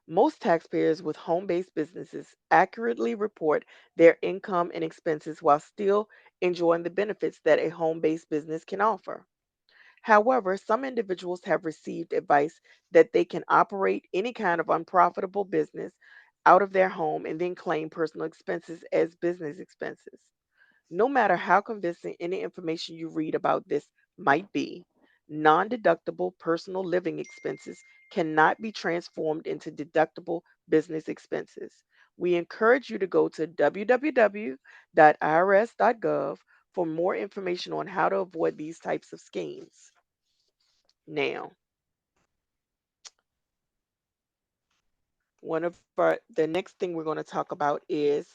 S3: Most taxpayers with home based businesses accurately report their income and expenses while still enjoying the benefits that a home based business can offer. However, some individuals have received advice that they can operate any kind of unprofitable business out of their home and then claim personal expenses as business expenses. No matter how convincing any information you read about this might be, non deductible personal living expenses cannot be transformed into deductible business expenses. We encourage you to go to www.irs.gov for more information on how to avoid these types of schemes. Now, the next thing we're going to talk about is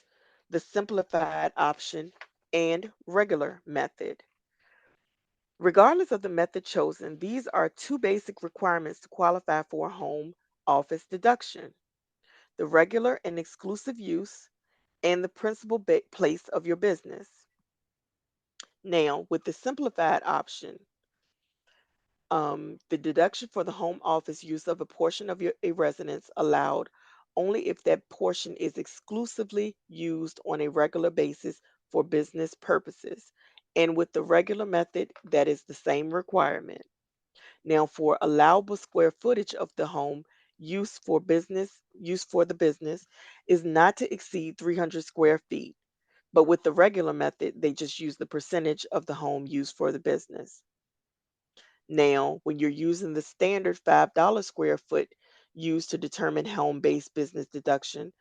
S3: the simplified option and regular method. Regardless of the method chosen, these are two basic requirements to qualify for a home office deduction: the regular and exclusive use and the principal place of your business. Now, with the simplified option, the deduction for the home office use of a portion of a residence allowed only if that portion is exclusively used on a regular basis for business purposes. And with the regular method, that is the same requirement. Now, for allowable square footage of the home use for the business is not to exceed 300 square feet. But with the regular method, they just use the percentage of the home used for the business. Now, when you're using the standard $5 square foot used to determine home-based business deduction,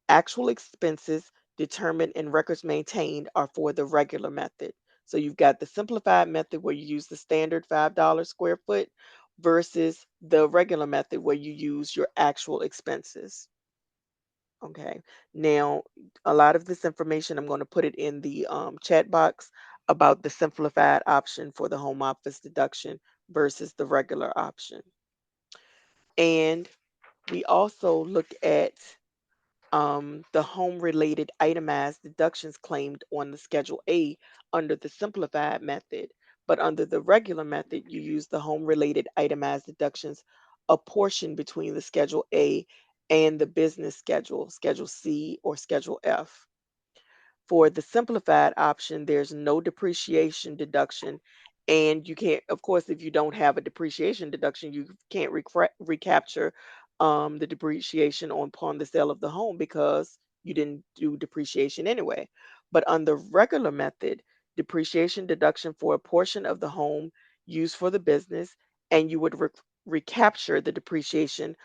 S3: actual expenses determined and records maintained are for the regular method. So you've got the simplified method where you use the standard $5 square foot versus the regular method where you use your actual expenses. Okay. Now, a lot of this information, I'm going to put it in the chat box about the simplified option for the home office deduction versus the regular option. And we also looked at the home related itemized deductions claimed on the Schedule A under the simplified method. But under the regular method, you use the home related itemized deductions apportioned between the Schedule A and the business schedule, Schedule C or Schedule F. For the simplified option, there's no depreciation deduction. And you can't, of course, if you don't have a depreciation deduction, you can't recapture the depreciation upon the sale of the home because you didn't do depreciation anyway. But on the regular method, depreciation deduction for a portion of the home used for the business, and you would recapture the depreciation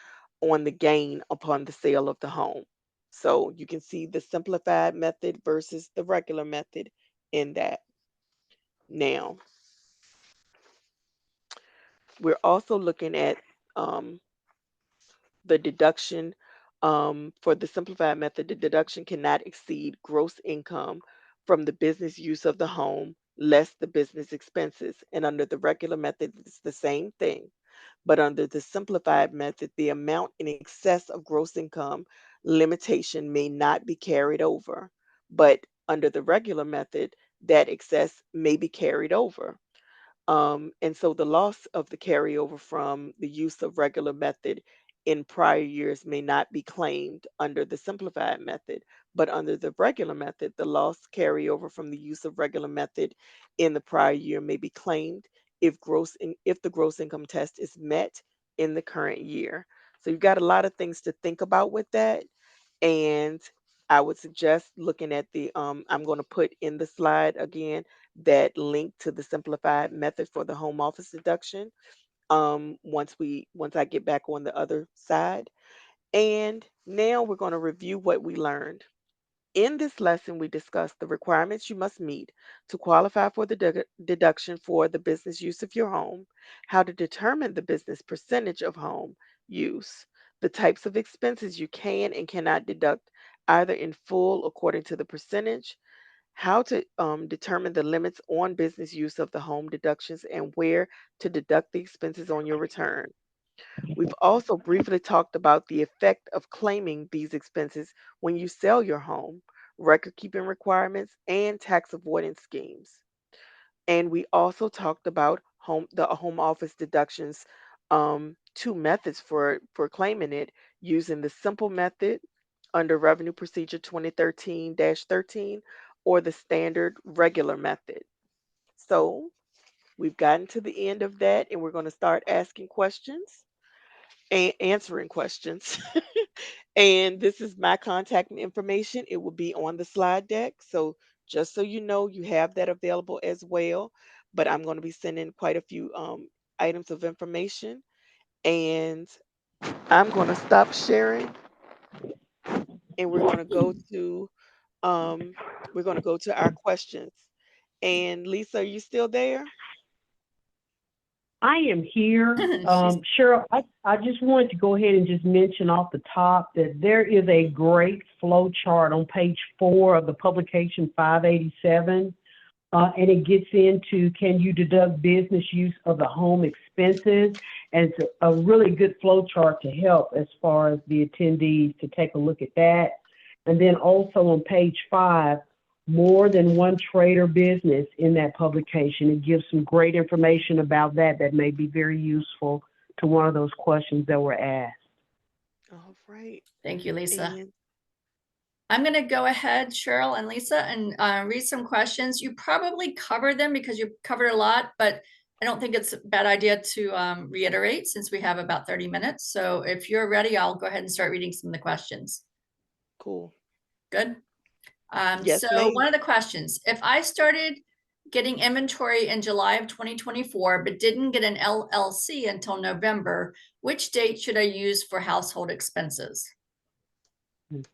S3: on the gain upon the sale of the home. So you can see the simplified method versus the regular method in that. Now, we're also looking at um, the deduction for the simplified method. The deduction cannot exceed gross income from the business use of the home less the business expenses. And under the regular method, it's the same thing. But under the simplified method, the amount in excess of gross income limitation may not be carried over. But under the regular method, that excess may be carried over. And so the loss of the carryover from the use of regular method in prior years may not be claimed under the simplified method, but under the regular method, the loss carryover from the use of regular method in the prior year may be claimed if the gross income test is met in the current year. So you've got a lot of things to think about with that. And I would suggest looking at I'm going to put in the slide again that link to the simplified method for the home office deduction once I get back on the other side. And now we're going to review what we learned. In this lesson, we discussed the requirements you must meet to qualify for the deduction for the business use of your home, how to determine the business percentage of home use, the types of expenses you can and cannot deduct either in full according to the percentage, how to determine the limits on business use of the home deductions, and where to deduct the expenses on your return. We've also briefly talked about the effect of claiming these expenses when you sell your home, record keeping requirements, and tax avoidance schemes. And we also talked about the home office deductions, two methods for claiming it using the simple method under Revenue Procedure 2013-13 or the standard regular method. So we've gotten to the end of that, and we're going to start asking questions and answering questions. And this is my contact information. It will be on the slide deck. So just so you know, you have that available as well. But I'm going to be sending quite a few items of information. And I'm going to stop sharing, and um, we're going to go to our questions. And Lisa, are you still there?
S2: I am here.
S1: She's
S2: Cheryl, I just wanted to go ahead and just mention off the top that there is a great flow chart on page 4 of the publication 587. And it gets into can you deduct business use of the home expenses? And it's a really good flow chart to help as far as the attendees to take a look at that. And then also on page 5, more than one trade or business in that publication. It gives some great information about that may be very useful to one of those questions that were asked.
S3: All right.
S1: Thank you, Lisa.
S3: And
S1: I'm going to go ahead, Cheryl and Lisa, and read some questions. You probably covered them because you covered a lot, but I don't think it's a bad idea to reiterate since we have about 30 minutes. So if you're ready, I'll go ahead and start reading some of the questions.
S3: Cool.
S1: Good.
S3: Yes,
S1: So
S3: ma'am.
S1: one of the questions, if I started getting inventory in July of 2024, but didn't get an LLC until November, which date should I use for household expenses?
S3: Wait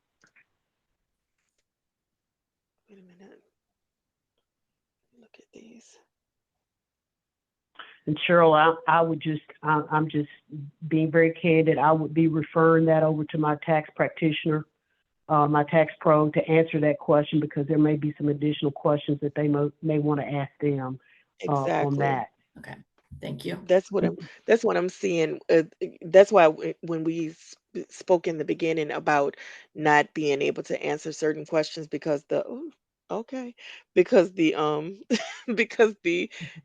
S3: a minute. Look at these.
S2: And Cheryl, I would just, I'm just being very candid. I would be referring that over to my tax practitioner, my tax pro, to answer that question, because there may be some additional questions that they may want to ask them on
S3: Exactly.
S2: that.
S1: Okay, thank you.
S3: That's what I'm seeing. That's why when we spoke in the beginning about not being able to answer certain questions because ooh, okay, because because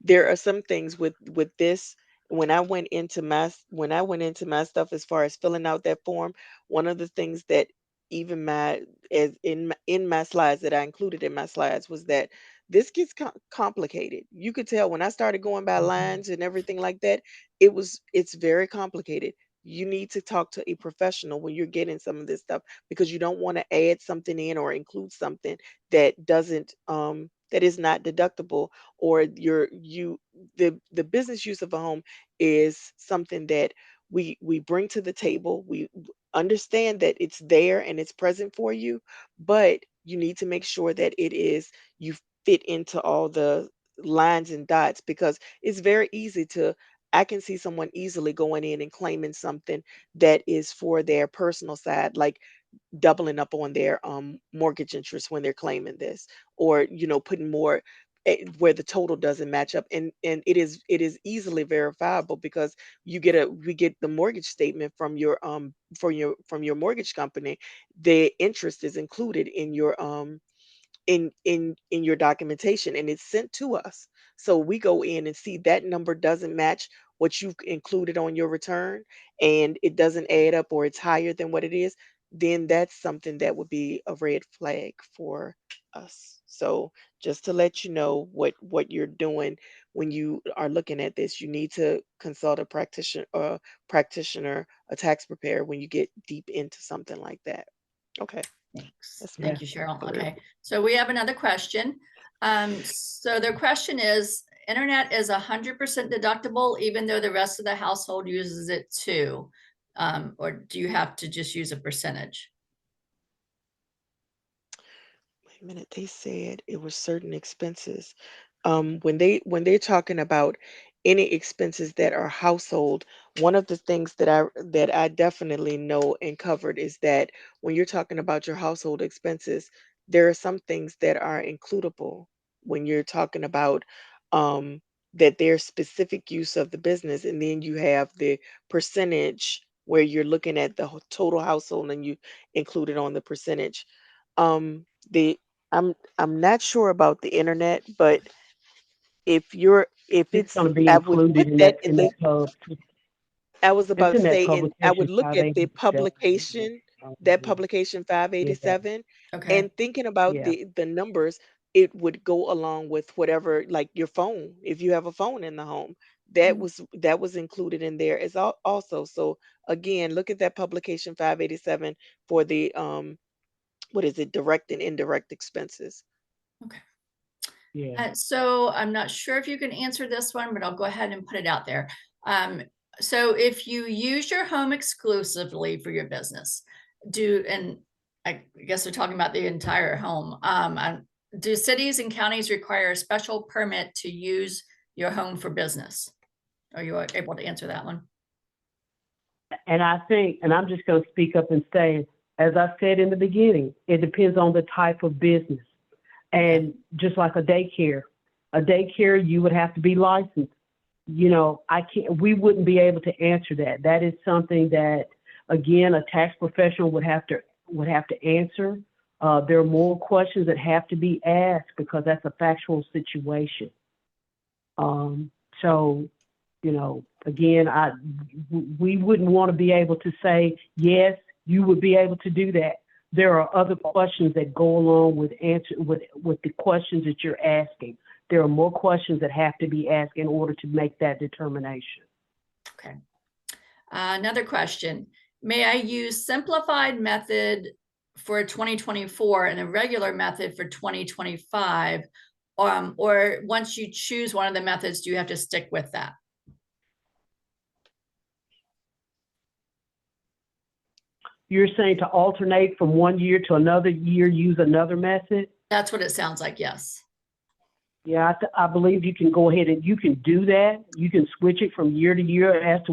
S3: there are some things with this. When I went into my stuff as far as filling out that form, one of the things that even my as in my slides that I included in my slides was that this gets complicated. You could tell when I started going by lines and everything like that, it's very complicated. You need to talk to a professional when you're getting some of this stuff because you don't want to add something in or include something that doesn't that is not deductible, or the business use of a home is something that we bring to the table. We understand that it's there and it's present for you, but you need to make sure that you fit into all the lines and dots, because it's very easy to I can see someone easily going in and claiming something that is for their personal side, like doubling up on their mortgage interest when they're claiming this, or putting more where the total doesn't match up, and it is easily verifiable because we get the mortgage statement from your mortgage company. The interest is included in your documentation, and it's sent to us, so we go in and see that number doesn't match what you've included on your return, and it doesn't add up, or it's higher than what it is. Then that's something that would be a red flag for us. So just to let you know what you're doing when you are looking at this, you need to consult a practitioner, a tax preparer, when you get deep into something like that. Okay,
S1: Thanks.
S3: that's
S1: Thank you, Cheryl.
S3: clear.
S1: Okay, so we have another question. So the question is, internet is 100% deductible, even though the rest of the household uses it too? Or do you have to just use a percentage?
S3: Wait a minute, they said it was certain expenses. When they're talking about any expenses that are household, one of the things that I definitely know and covered is that when you're talking about your household expenses, there are some things that are includable when you're talking about that there's specific use of the business, and then you have the percentage where you're looking at the total household and you include it on the percentage. The I'm not sure about the internet, but if
S2: It's
S3: it's
S2: going to be
S3: I would put
S2: included
S3: that in
S2: in
S3: the
S2: that pub.
S3: I was
S2: It's
S3: about to
S2: in that
S3: say, and I would
S2: publication
S3: look at the
S2: 587.
S3: publication, that publication
S2: Yeah,
S3: 587,
S1: Okay.
S3: and thinking about
S2: yeah.
S3: the numbers, it would go along with whatever, like your phone. If you have a phone in the home, that was included in there as also. So again, look at that publication 587 for the what is it, direct and indirect expenses.
S1: Okay.
S2: Yeah.
S1: So I'm not sure if you can answer this one, but I'll go ahead and put it out there. So if you use your home exclusively for your business, and I guess they're talking about the entire home, do cities and counties require a special permit to use your home for business? Are you able to answer that one?
S2: And I think, and I'm just going to speak up and say, as I said in the beginning, it depends on the type of business. And just like a daycare, you would have to be licensed. We wouldn't be able to answer that. That is something that, again, a tax professional would have to answer. There are more questions that have to be asked because that's a factual situation. So, again, we wouldn't want to be able to say, yes, you would be able to do that. There are other questions that go along with the questions that you're asking there are more questions that have to be asked in order to make that determination.
S1: Okay. Another question. May I use simplified method for 2024 and a regular method for 2025? Or once you choose one of the methods, do you have to stick with that?
S2: You're saying to alternate from one year to another year, use another method?
S1: That's what it sounds like, yes.
S2: Yeah, I believe you can go ahead and you can do that. You can switch it from year to year as to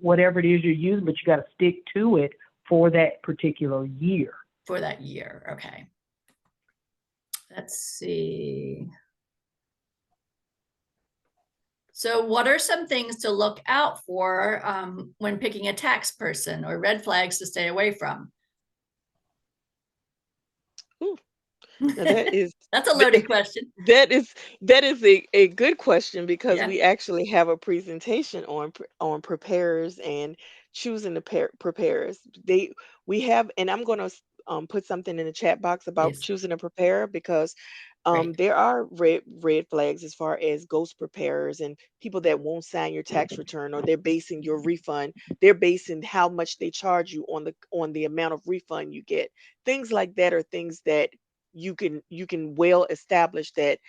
S2: whatever it is you're using, but you got to stick to it for that particular year.
S1: For that year, okay. Let's see. So what are some things to look out for when picking a tax person, or red flags to stay away from?
S3: Ooh, now that is
S1: That's a loaded question.
S3: that is that is a good question because
S1: Yeah.
S3: we actually have a presentation on preparers and choosing the preparers. We have, and I'm going to put something in the chat box about
S1: Please.
S3: choosing a preparer because
S1: Great.
S3: there are red flags as far as ghost preparers and people that won't sign your tax return, or they're basing your refund. They're basing how much they charge you on the amount of refund you get. Things like that are things that you can well establish that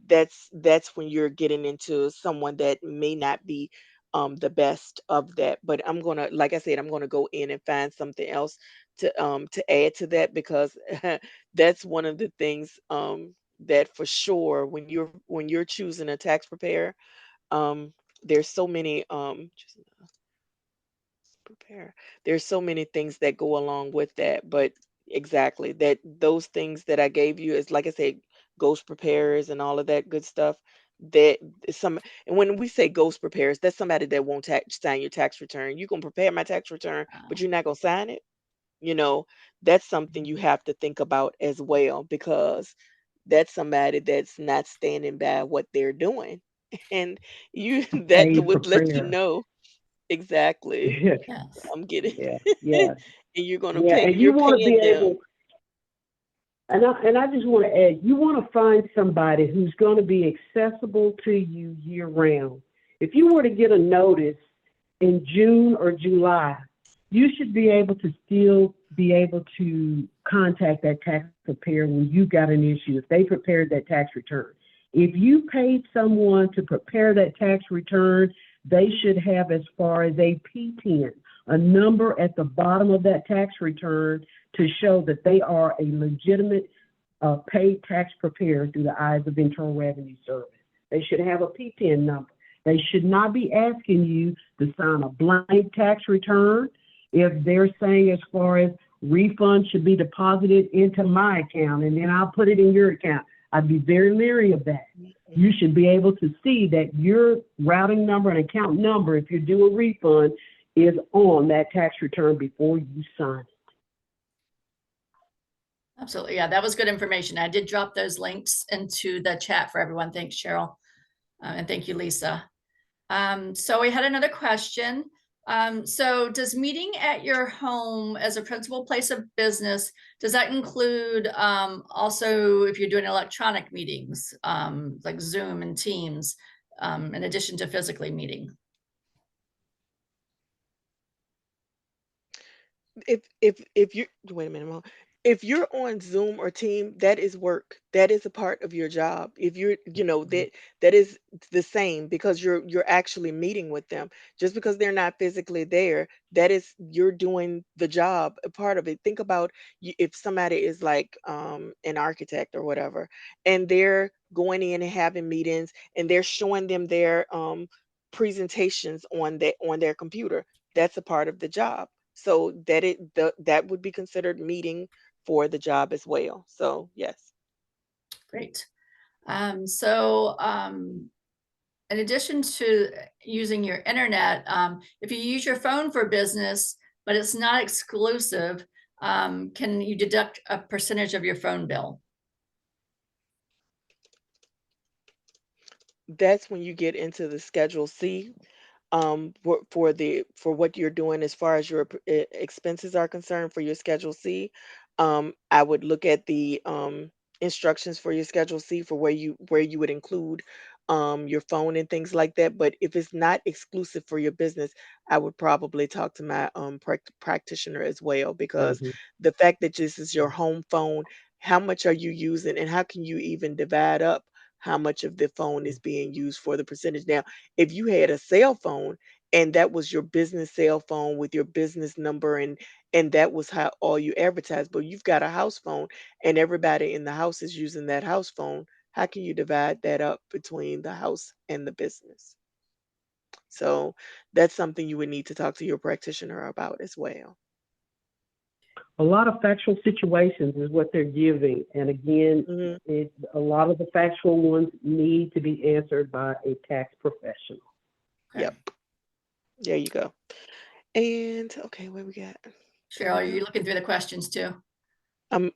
S3: that's when you're getting into someone that may not be the best of that. But I'm gonna, like I said, I'm gonna go in and find something else to add to that because that's one of the things that for sure when you're choosing a tax preparer, um there's so many prepare. There's so many things that go along with that, but exactly that those things that I gave you is, like I said, ghost preparers and all of that good stuff. That is some, and when we say ghost preparers, that's somebody that won't sign your tax return. You can prepare my tax return, but you're not gonna sign it. You know, that's something you have to think about as well because that's somebody that's not standing by what they're doing, and you
S2: A
S3: that
S2: paid
S3: would let you
S2: preparer.
S3: know exactly.
S1: Yes.
S3: I'm getting
S2: Yeah,
S3: and
S2: yeah,
S3: you're gonna
S2: yeah.
S3: pay
S2: And you
S3: you're
S2: want to be
S3: paying them.
S2: able, and I just want to add, you want to find somebody who's going to be accessible to you year round. If you were to get a notice in June or July, you should be able to still be able to contact that tax preparer when you got an issue, if they prepared that tax return. If you paid someone to prepare that tax return, they should have, as far as a P10, a number at the bottom of that tax return to show that they are a legitimate paid tax preparer through the eyes of Internal Revenue Service. They should have a P10 number. They should not be asking you to sign a blank tax return if they're saying, as far as refunds should be deposited into my account and then I'll put it in your account. I'd be very leery of that. You should be able to see that your routing number and account number, if you do a refund, is on that tax return before you sign it.
S1: Absolutely. Yeah, that was good information. I did drop those links into the chat for everyone. Thanks, Cheryl. And thank you, Lisa. So we had another question. So does meeting at your home as a principal place of business, does that include also if you're doing electronic meetings, like Zoom and Teams, in addition to physically meeting?
S3: If you wait a minute, Mom. If you're on Zoom or Team, that is work. That is a part of your job. If you're, that is the same because you're actually meeting with them. Just because they're not physically there, that is you're doing the job, a part of it. Think about if somebody is like an architect or whatever, and they're going in and having meetings and they're showing them their presentations on their computer. That's a part of the job, so that would be considered meeting for the job as well. So yes.
S1: Great. In addition to using your internet, if you use your phone for business, but it's not exclusive, can you deduct a percentage of your phone bill?
S3: That's when you get into the Schedule C, for what you're doing as far as your expenses are concerned for your Schedule C. I would look at the instructions for your Schedule C for where you would include your phone and things like that. But if it's not exclusive for your business, I would probably talk to my practitioner as well, because
S2: Mm-hmm.
S3: the fact that this is your home phone, how much are you using, and how can you even divide up how much of the phone is being used for the percentage? Now, if you had a cell phone and that was your business cell phone with your business number, and that was how all you advertise, but you've got a house phone and everybody in the house is using that house phone, how can you divide that up between the house and the business? So that's something you would need to talk to your practitioner about as well.
S2: A lot of factual situations is what they're giving. And again,
S3: Hmm.
S2: a lot of the factual ones need to be answered by a tax professional.
S1: Okay.
S3: Yep. There you go. And okay, what we got
S1: Cheryl, are
S3: coming
S1: you
S3: up?
S1: looking through the questions too?
S3: Um,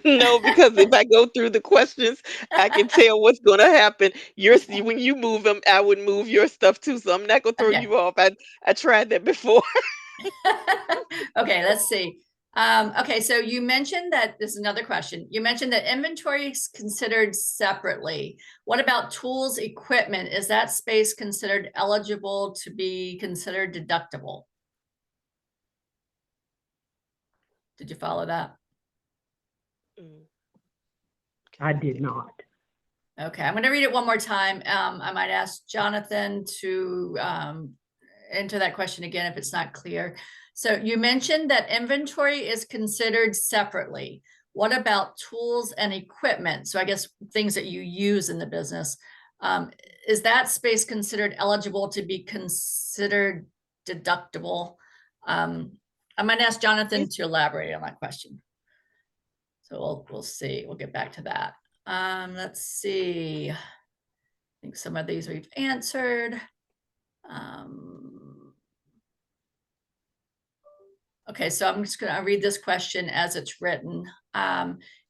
S3: no, because if I go through the questions, I can tell what's going to happen. When you move them, I would move your stuff too. So I'm not going to throw
S1: Okay.
S3: you off. I tried that before.
S1: Okay, let's see. Okay, so you mentioned that this is another question. You mentioned that inventory is considered separately. What about tools, equipment? Is that space considered eligible to be considered deductible? Did you follow that?
S3: Mm, okay,
S2: I
S3: I
S2: did
S3: think.
S2: not.
S1: Okay, I'm going to read it one more time. I might ask Jonathan to enter that question again if it's not clear. So you mentioned that inventory is considered separately. What about tools and equipment? So I guess things that you use in the business. Is that space considered eligible to be considered deductible? I might ask Jonathan to elaborate on that question. So we'll see. We'll get back to that. Let's see. I think some of these we've answered. Okay, so I'm just going to read this question as it's written.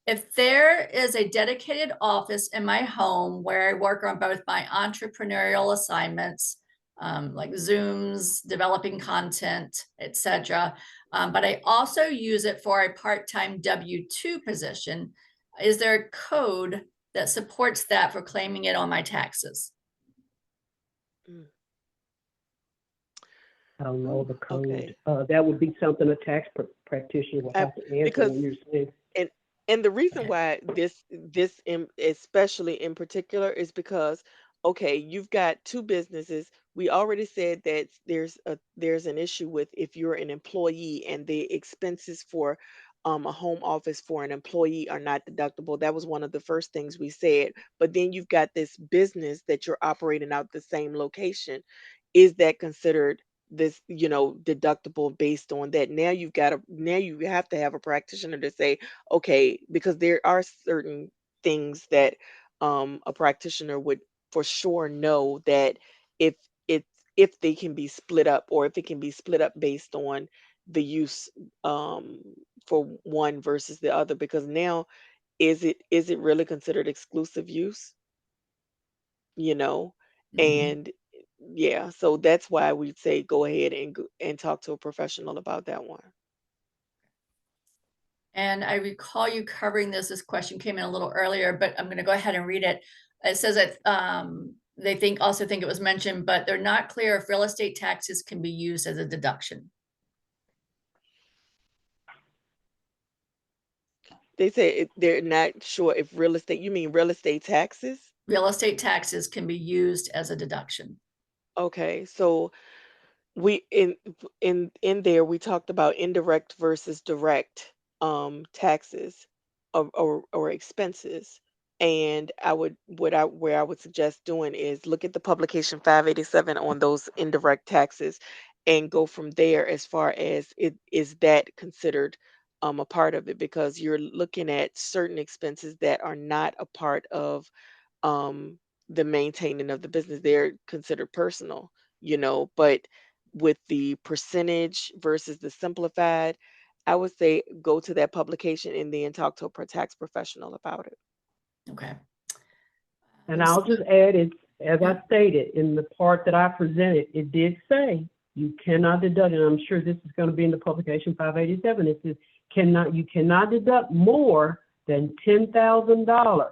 S1: If there is a dedicated office in my home where I work on both my entrepreneurial assignments, like Zooms, developing content, etc., but I also use it for a part-time W-2 position, is there a code that supports that for claiming it on my taxes?
S3: Mm,
S2: I don't know
S3: whew,
S2: the code.
S3: okay.
S2: That would be something a tax practitioner will
S3: I,
S2: have to answer
S3: because
S2: when you're saying,
S3: and and the reason
S1: Okay.
S3: why especially in particular is because, okay, you've got two businesses. We already said that there's an issue with if you're an employee and the expenses for a home office for an employee are not deductible. That was one of the first things we said. But then you've got this business that you're operating out the same location. Is that considered this, deductible based on that? Now you have to have a practitioner to say, okay, because there are certain things that a practitioner would for sure know that if it's if they can be split up, or if it can be split up based on the use um for one versus the other, because now is it really considered exclusive use, you know?
S1: Mhm.
S3: And yeah, so that's why we'd say go ahead and talk to a professional about that one.
S1: And I recall you covering this. This question came in a little earlier, but I'm going to go ahead and read it. It says that they also think it was mentioned, but they're not clear if real estate taxes can be used as a deduction.
S3: They say they're not sure if you mean real estate taxes?
S1: Real estate taxes can be used as a deduction.
S3: Okay, so we in there we talked about indirect versus direct taxes or expenses. And I would what I where I would suggest doing is look at the publication 587 on those indirect taxes and go from there, as far as it is that considered a part of it, because you're looking at certain expenses that are not a part of um, the maintaining of the business. They're considered personal, but with the percentage versus the simplified, I would say go to that publication and then talk to a tax professional about it.
S1: Okay.
S2: and I'll just add it, as
S1: Yeah.
S2: I stated, in the part that I presented, it did say you cannot deduct, and I'm sure this is going to be in the publication 587. It says you cannot deduct more than $10,000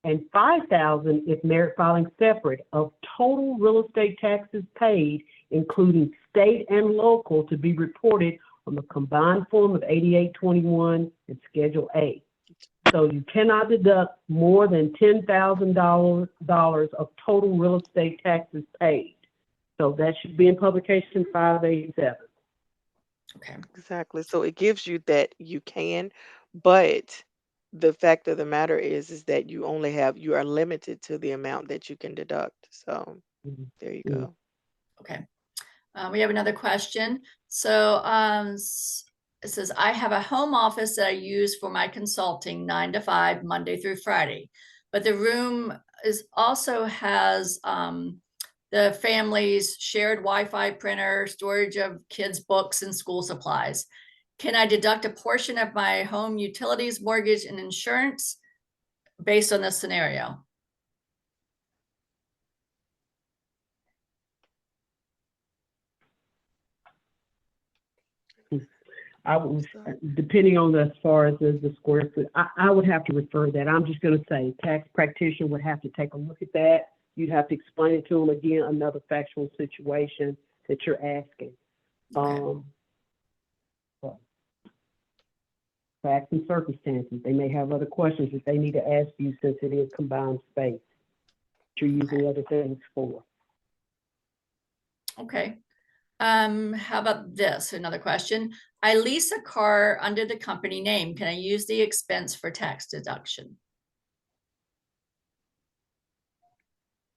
S2: and $5,000 if merit filing separate of total real estate taxes paid, including state and local, to be reported on the combined form of 8821 and Schedule A. So you cannot deduct more than $10,000 of total real estate taxes paid. So that should be in publication 587.
S1: Okay.
S3: Exactly. So it gives you that you can, but the fact of the matter is that you are limited to the amount that you can deduct. So there you
S2: Mhm.
S3: go.
S1: Okay. We have another question. So it says, I have a home office that I use for my consulting 9 to 5, Monday through Friday. But the room also has the family's shared Wi-Fi printer, storage of kids' books and school supplies. Can I deduct a portion of my home utilities, mortgage, and insurance based on this scenario?
S2: I was, depending on as far as the square foot, I would have to refer that. I'm just going to say tax practitioner would have to take a look at that. You'd have to explain it to them again, another factual situation that you're asking.
S1: Okay.
S2: Facts and circumstances. They may have other questions that they need to ask you since it is combined space that you're using other things for.
S1: Okay. How about this? Another question. I lease a car under the company name. Can I use the expense for tax deduction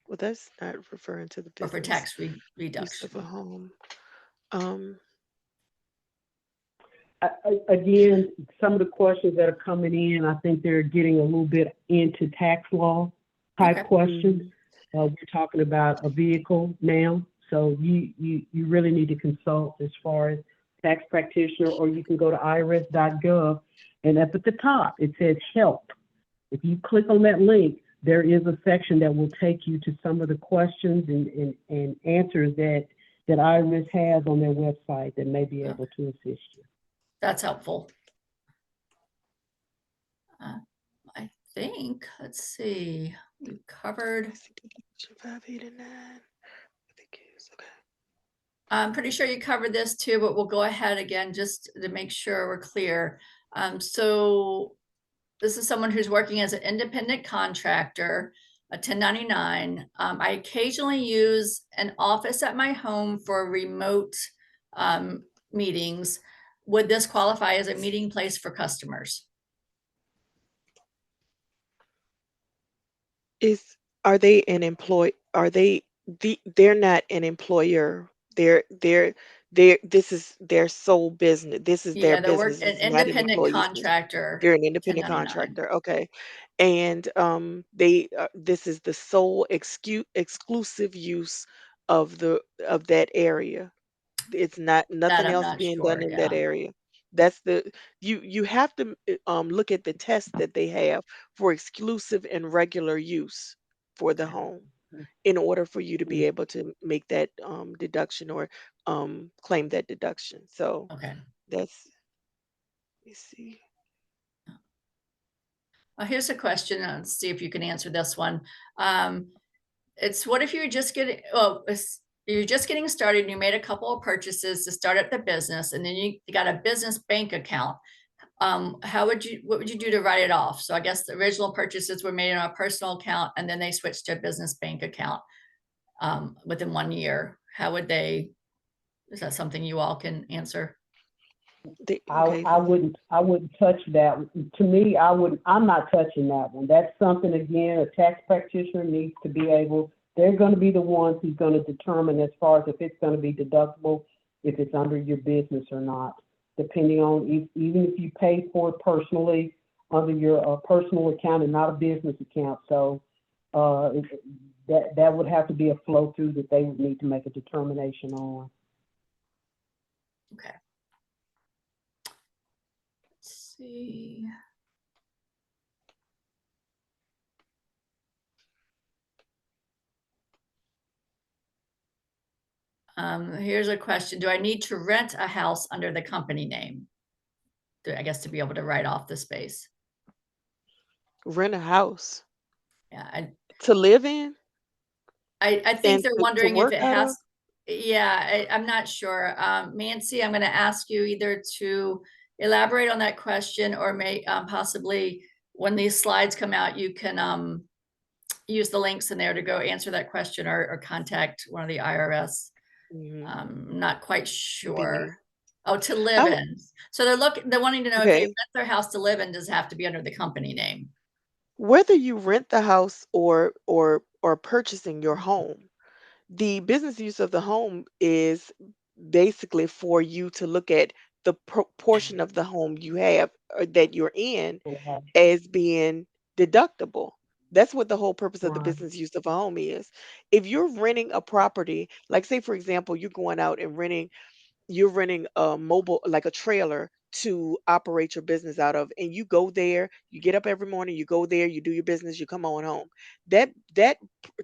S3: Well, that's not referring to the
S1: or for
S3: business
S1: tax
S3: use
S1: reduction?
S3: of a home. Um,
S2: Again, some of the questions that are coming in, I think they're getting a little bit into tax law type
S1: Okay.
S2: questions. We're talking about a vehicle now, so you really need to consult as far as tax practitioner, or you can go to irs.gov, and up at the top it says help. If you click on that link, there is a section that will take you to some of the questions and answers that IRS has on their website that may be able to assist you.
S1: That's helpful. I think, let's see, we've covered.
S3: 589. I think it is. Okay.
S1: I'm pretty sure you covered this too, but we'll go ahead again just to make sure we're clear. So this is someone who's working as an independent contractor, a 1099. I occasionally use an office at my home for remote meetings. Would this qualify as a meeting place for customers?
S3: Are they an employee? They're not an employer. This is their sole business. This is their
S1: Yeah, they're
S3: business.
S1: an
S3: It's not an
S1: independent
S3: employee's business.
S1: contractor,
S3: They're an independent
S1: 1099.
S3: contractor. Okay. And this is the sole exclusive use of that area. It's not
S1: That
S3: nothing
S1: I'm
S3: else
S1: not
S3: being done
S1: sure.
S3: in that
S1: Yeah.
S3: area. That's the you have to look at the test that they have for exclusive and regular use for the
S1: Okay.
S3: home in order for you to be able to make that deduction or claim that deduction. So
S1: Okay.
S3: that's let me see.
S1: Here's a question. Let's see if you can answer this one. It's what if you're just getting, you're just getting started and you made a couple of purchases to start up the business and then you got a business bank account. What would you do to write it off? So I guess the original purchases were made in a personal account and then they switched to a business bank account within 1 year. How would they, is that something you all can answer?
S3: Okay.
S2: I wouldn't touch that. To me, I'm not touching that one. That's something, again, a tax practitioner needs to be able, they're going to be the ones who's going to determine as far as if it's going to be deductible, if it's under your business or not, depending on even if you pay for it personally under your personal account and not a business account. So that would have to be a flow through that they would need to make a determination on.
S1: Okay. Let's see. Here's a question. Do I need to rent a house under the company name? I guess to be able to write off the space.
S3: Rent a house
S1: Yeah,
S3: to live in
S1: I think
S3: and
S1: they're
S3: to
S1: wondering if
S3: work
S1: it
S3: out of?
S1: has, yeah, I'm not sure. Nancy, I'm gonna ask you either to elaborate on that question or may possibly when these slides come out, you can use the links in there to go answer that question or contact one of the IRS.
S3: Mhm.
S1: Not quite
S3: Be
S1: sure. Oh, to
S3: I
S1: live
S3: would
S1: in. So they're wanting to know if they
S3: okay.
S1: rent their house to live in, does it have to be under the company name?
S3: Whether you rent the house or purchasing your home, the business use of the home is basically for you to look at the portion of the home you have or that you're in
S2: Okay.
S3: as being deductible. That's what the whole purpose of the
S2: Right.
S3: business use of a home is. If you're renting a property, like say for example, you're going out and you're renting a mobile like a trailer to operate your business out of, and you go there, you get up every morning, you go there, you do your business, you come on home.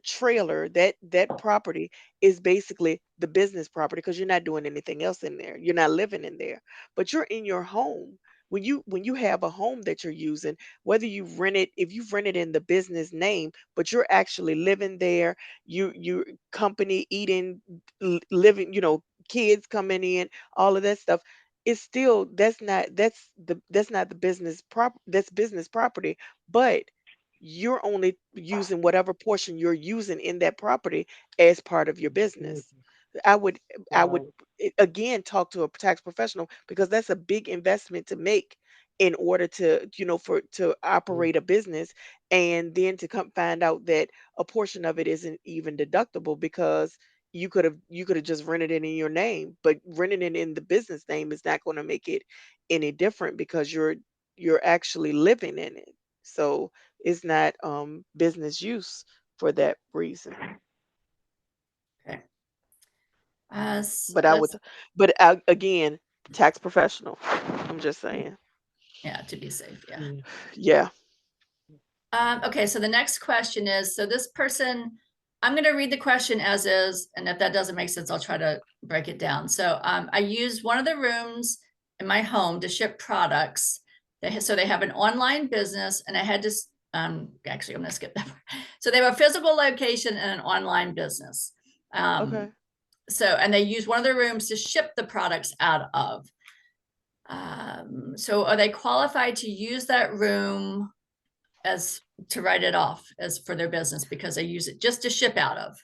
S3: Trailer, that property is basically the business property because you're not doing anything else in there, you're not living in there, but you're in your home. When you have a home that you're using, whether you rent it, if you've rented in the business name but you're actually living there, you company eating, living, kids coming in, all of that stuff, it's still that's not the that's business property, but you're only using whatever portion you're using in that property as part of your
S2: Mhm.
S3: business. I would I would
S2: Right.
S3: again talk to a tax professional because that's a big investment to make in order to, for to
S2: Mm.
S3: operate a business, and then to come find out that a portion of it isn't even deductible because you could have just rented it in your name, but renting it in the business name is not going to make it any different because you're actually living in it. So it's not business use for that reason.
S1: Okay.
S3: But I would,
S1: Let's,
S3: again, tax professional. I'm just saying.
S1: yeah, to be safe, yeah.
S2: Yeah.
S3: Yeah.
S1: Okay, so the next question is, so this person, I'm going to read the question as is, and if that doesn't make sense, I'll try to break it down. So I used one of the rooms in my home to ship products. So they have an online business, and I had to, actually, I'm going to skip that part. So they have a physical location and an online business.
S3: Okay.
S1: And they use one of the rooms to ship the products out of. So are they qualified to use that room as to write it off as for their business because they use it just to ship out of?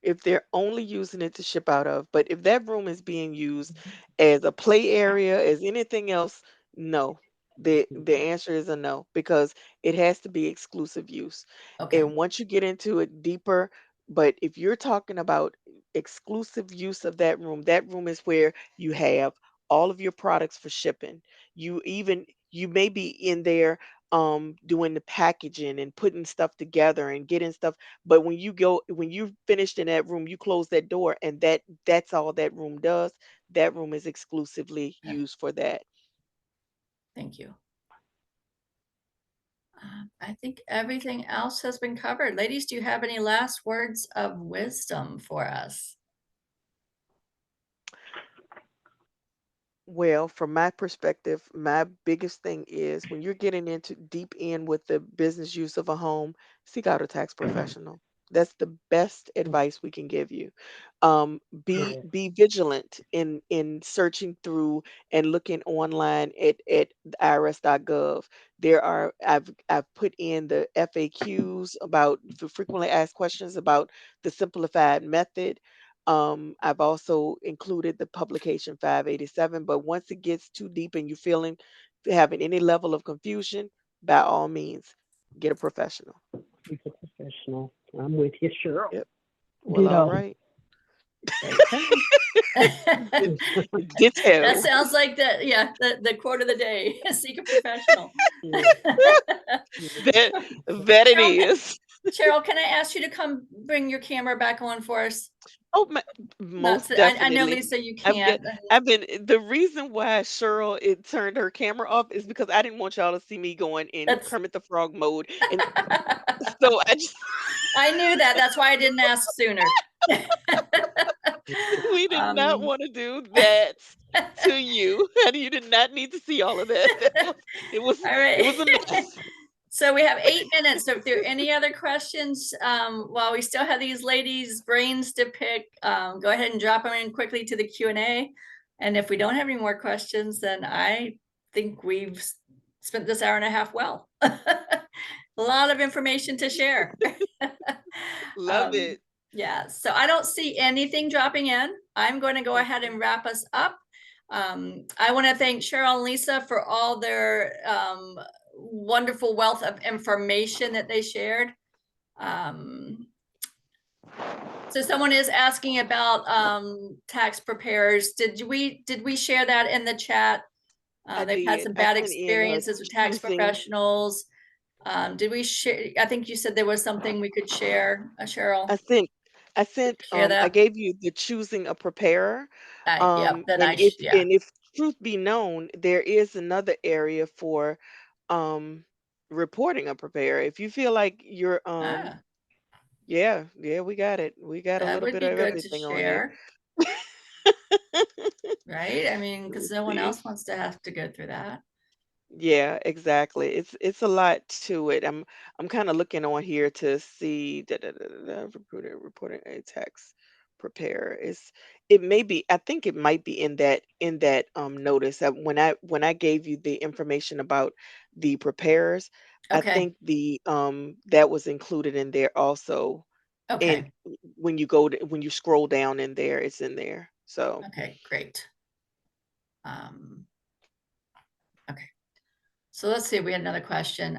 S3: If they're only using it to ship out of. But if that room is being used as a play area, as anything else, no. The answer is a no because it has to be exclusive use.
S1: Okay,
S3: And once you get into it deeper, but if you're talking about exclusive use of that room is where you have all of your products for shipping. You may be in there doing the packaging and putting stuff together and getting stuff, but when you finished in that room, you close that door and that's all that room does. That room is exclusively
S1: okay,
S3: used for that.
S1: thank you. I think everything else has been covered. Ladies, do you have any last words of wisdom for us?
S3: Well, from my perspective, my biggest thing is when you're getting into deep in with the business use of a home, seek out a tax professional. That's the best advice we can give you.
S2: Correct.
S3: Be vigilant in searching through and looking online at irs.gov. I've put in the FAQs about the frequently asked questions about the simplified method. I've also included the publication 587, but once it gets too deep and you're feeling having any level of confusion, by all means, get a professional.
S2: He's a professional. I'm with you, Cheryl.
S3: Yep. Well, all
S2: Ditto.
S3: right.
S1: Great. That
S3: Ditto.
S1: sounds like the quote of the day. Seek a professional.
S2: Yeah. Yeah.
S3: That it
S1: Cheryl,
S3: is.
S1: Cheryl, can I ask you to come bring your camera back on for us?
S3: Oh,
S1: Not
S3: most
S1: to, I know
S3: definitely.
S1: Lisa, you
S3: I've been,
S1: can't.
S3: the reason why Cheryl it turned her camera off is because I didn't want y'all to see me going in
S1: That's
S3: Kermit the Frog mode, and so I just
S1: I knew that. That's why I didn't ask sooner.
S3: We did not
S1: Um,
S3: want to do that to you, and you did not need to see all of that. It was
S1: all
S3: it
S1: right.
S3: was a mess.
S1: So we have 8 minutes. So if there are any other questions, while we still have these ladies' brains to pick, go ahead and drop them in quickly to the Q&A. And if we don't have any more questions, then I think we've spent this hour and a half well. A lot of information to share.
S3: Love it.
S1: Yeah, so I don't see anything dropping in. I'm going to go ahead and wrap us up. I want to thank Cheryl and Lisa for all their wonderful wealth of information that they shared. So someone is asking about tax preparers. Did we share that in the chat?
S3: I
S1: They've had
S3: did.
S1: some
S3: I
S1: bad
S3: sent in
S1: experiences with tax
S3: choosing.
S1: professionals. Did we share? I think you said there was something we could share,
S3: I
S1: Cheryl.
S3: sent.
S1: Share
S3: I
S1: that.
S3: gave you the choosing a preparer.
S1: Yep. Then
S3: And
S1: yeah.
S3: if truth be known, there is another area for um reporting a preparer. If you feel like you're
S1: Ah,
S3: yeah, we got it. We got a
S1: that
S3: little
S1: would
S3: bit
S1: be
S3: of
S1: good to
S3: everything on here.
S1: share, right? I mean, because
S3: Let's
S1: no one
S3: see.
S1: else wants to have to go through that.
S3: Yeah, exactly. It's a lot to it. I'm kind of looking on here to see reporting a tax preparer. It may be, I think it might be in that notice that when I gave you the information about the preparers, I
S1: Okay.
S3: think the that was included in there also. And
S1: Okay.
S3: when when you scroll down in there, it's in there. So
S1: Okay. Great. Um, okay. So let's see. We had another question.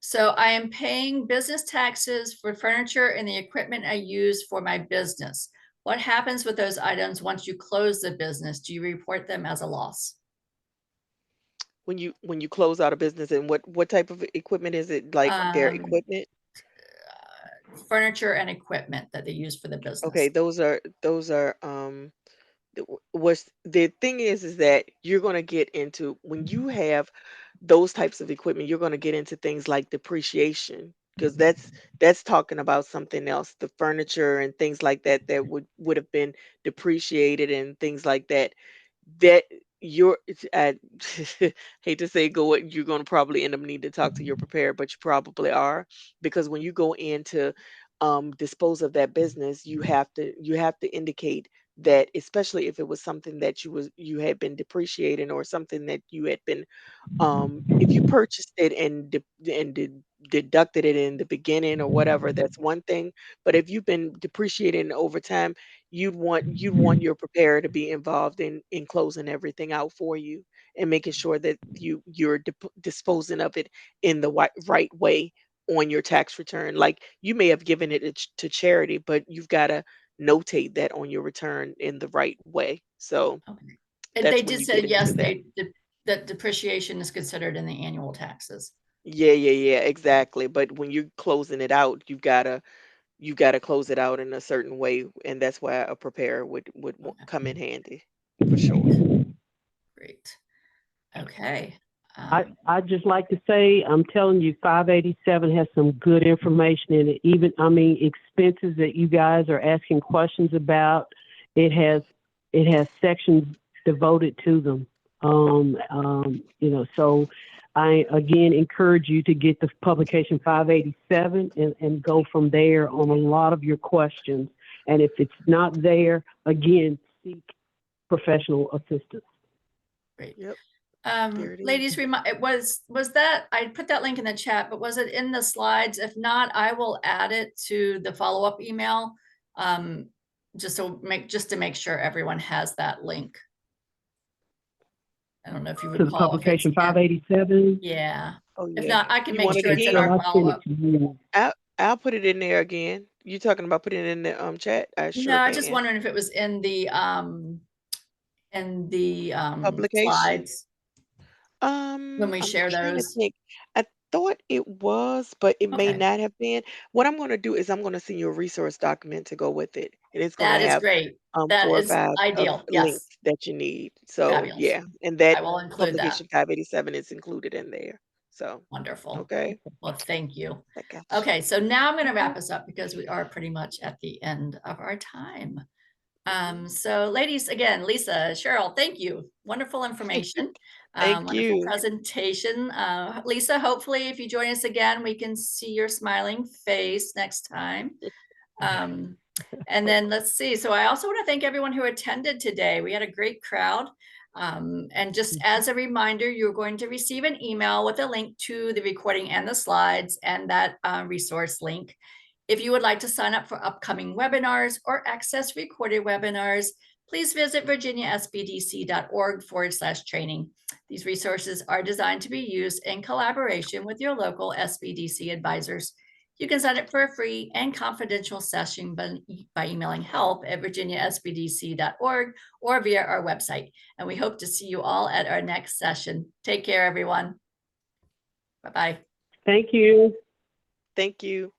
S1: So I am paying business taxes for furniture and the equipment I use for my business. What happens with those items once you close the business? Do you report them as a loss?
S3: when you close out a business, and what type of equipment is it, like their
S1: Um,
S3: equipment?
S1: Furniture and equipment that they use for the
S3: Okay,
S1: business.
S3: those are what's the thing is that you're going to get into when you have those types of equipment, you're going to get into things like depreciation, because that's talking about something else, the furniture and things like that that would have been depreciated and things like that, that I hate to say go it, you're going to probably end up needing to talk to your preparer, but you probably are, because when you go in to dispose of that business, you have to indicate that, especially if it was something that you had been depreciating, or something that you had been if you purchased it and deducted it in the beginning or whatever, that's one thing. But if you've been depreciating over time, you'd want your preparer to be involved in closing everything out for you, and making sure that you're disposing of it in the right way on your tax return. Like, you may have given it to charity, but you've got to notate that on your return in the right way. So
S1: Okay. And they
S3: that's when
S1: did
S3: you
S1: say,
S3: get into
S1: yes,
S3: that.
S1: that depreciation is considered in the annual taxes.
S3: Yeah, exactly. But when you're closing it out, you gotta close it out in a certain way, and that's why a preparer
S1: Okay,
S3: come in handy for sure.
S1: great, great. Okay.
S2: I just like to say, I'm telling you, 587 has some good information in it. Even, I mean, expenses that you guys are asking questions about, it has sections devoted to them. So I again encourage you to get the publication 587 and go from there on a lot of your questions. And if it's not there, again, seek professional assistance.
S1: Great.
S3: Yep, there it is.
S1: Ladies, it was that I put that link in the chat, but was it in the slides? If not, I will add it to the follow-up email. Just to make sure everyone has that link. I don't know if you
S2: To the
S1: recall if it's
S2: publication
S1: in.
S2: 587.
S1: Yeah.
S3: Oh
S1: If
S3: yeah.
S1: not, I can
S3: You
S1: make
S3: want it
S1: sure it's in
S3: again?
S1: our
S2: I'll send it
S1: follow-up.
S2: to you.
S3: I'll put it in there again. You talking about putting it in the chat? I
S1: No,
S3: sure
S1: I just
S3: can.
S1: wondering if it was in the
S3: Publication.
S1: slides when we
S3: I'm
S1: share
S3: trying to
S1: those.
S3: think. I thought it was, but it may
S1: Okay,
S3: not have been. What I'm going to do is I'm going to send you a resource document to go with it, and it's going to
S1: that is
S3: have
S1: great. That
S3: 4 or
S1: is
S3: 5 of
S1: ideal.
S3: links
S1: Yes,
S3: that you need. So
S1: fabulous.
S3: yeah, and that
S1: I will include that.
S3: publication 587 is included in there. So,
S1: Wonderful.
S3: okay.
S1: Well, thank you.
S3: I got you.
S1: Okay, so now I'm going to wrap us up because we are pretty much at the end of our time. So ladies, again, Lisa, Cheryl, thank you. Wonderful information.
S3: Thank
S1: Wonderful
S3: you.
S1: presentation. Lisa, hopefully if you join us again, we can see your smiling face next time. And then let's see. So I also want to thank everyone who attended today. We had a great crowd. And just as a reminder, you're going to receive an email with a link to the recording and the slides and that resource link. If you would like to sign up for upcoming webinars or access recorded webinars, please visit virginiasbdc.org/training. These resources are designed to be used in collaboration with your local SBDC advisors. You can sign up for a free and confidential session by emailing help@virginiasbdc.org or via our website. And we hope to see you all at our next session. Take care, everyone. Bye-bye.
S2: Thank you.
S3: Thank you.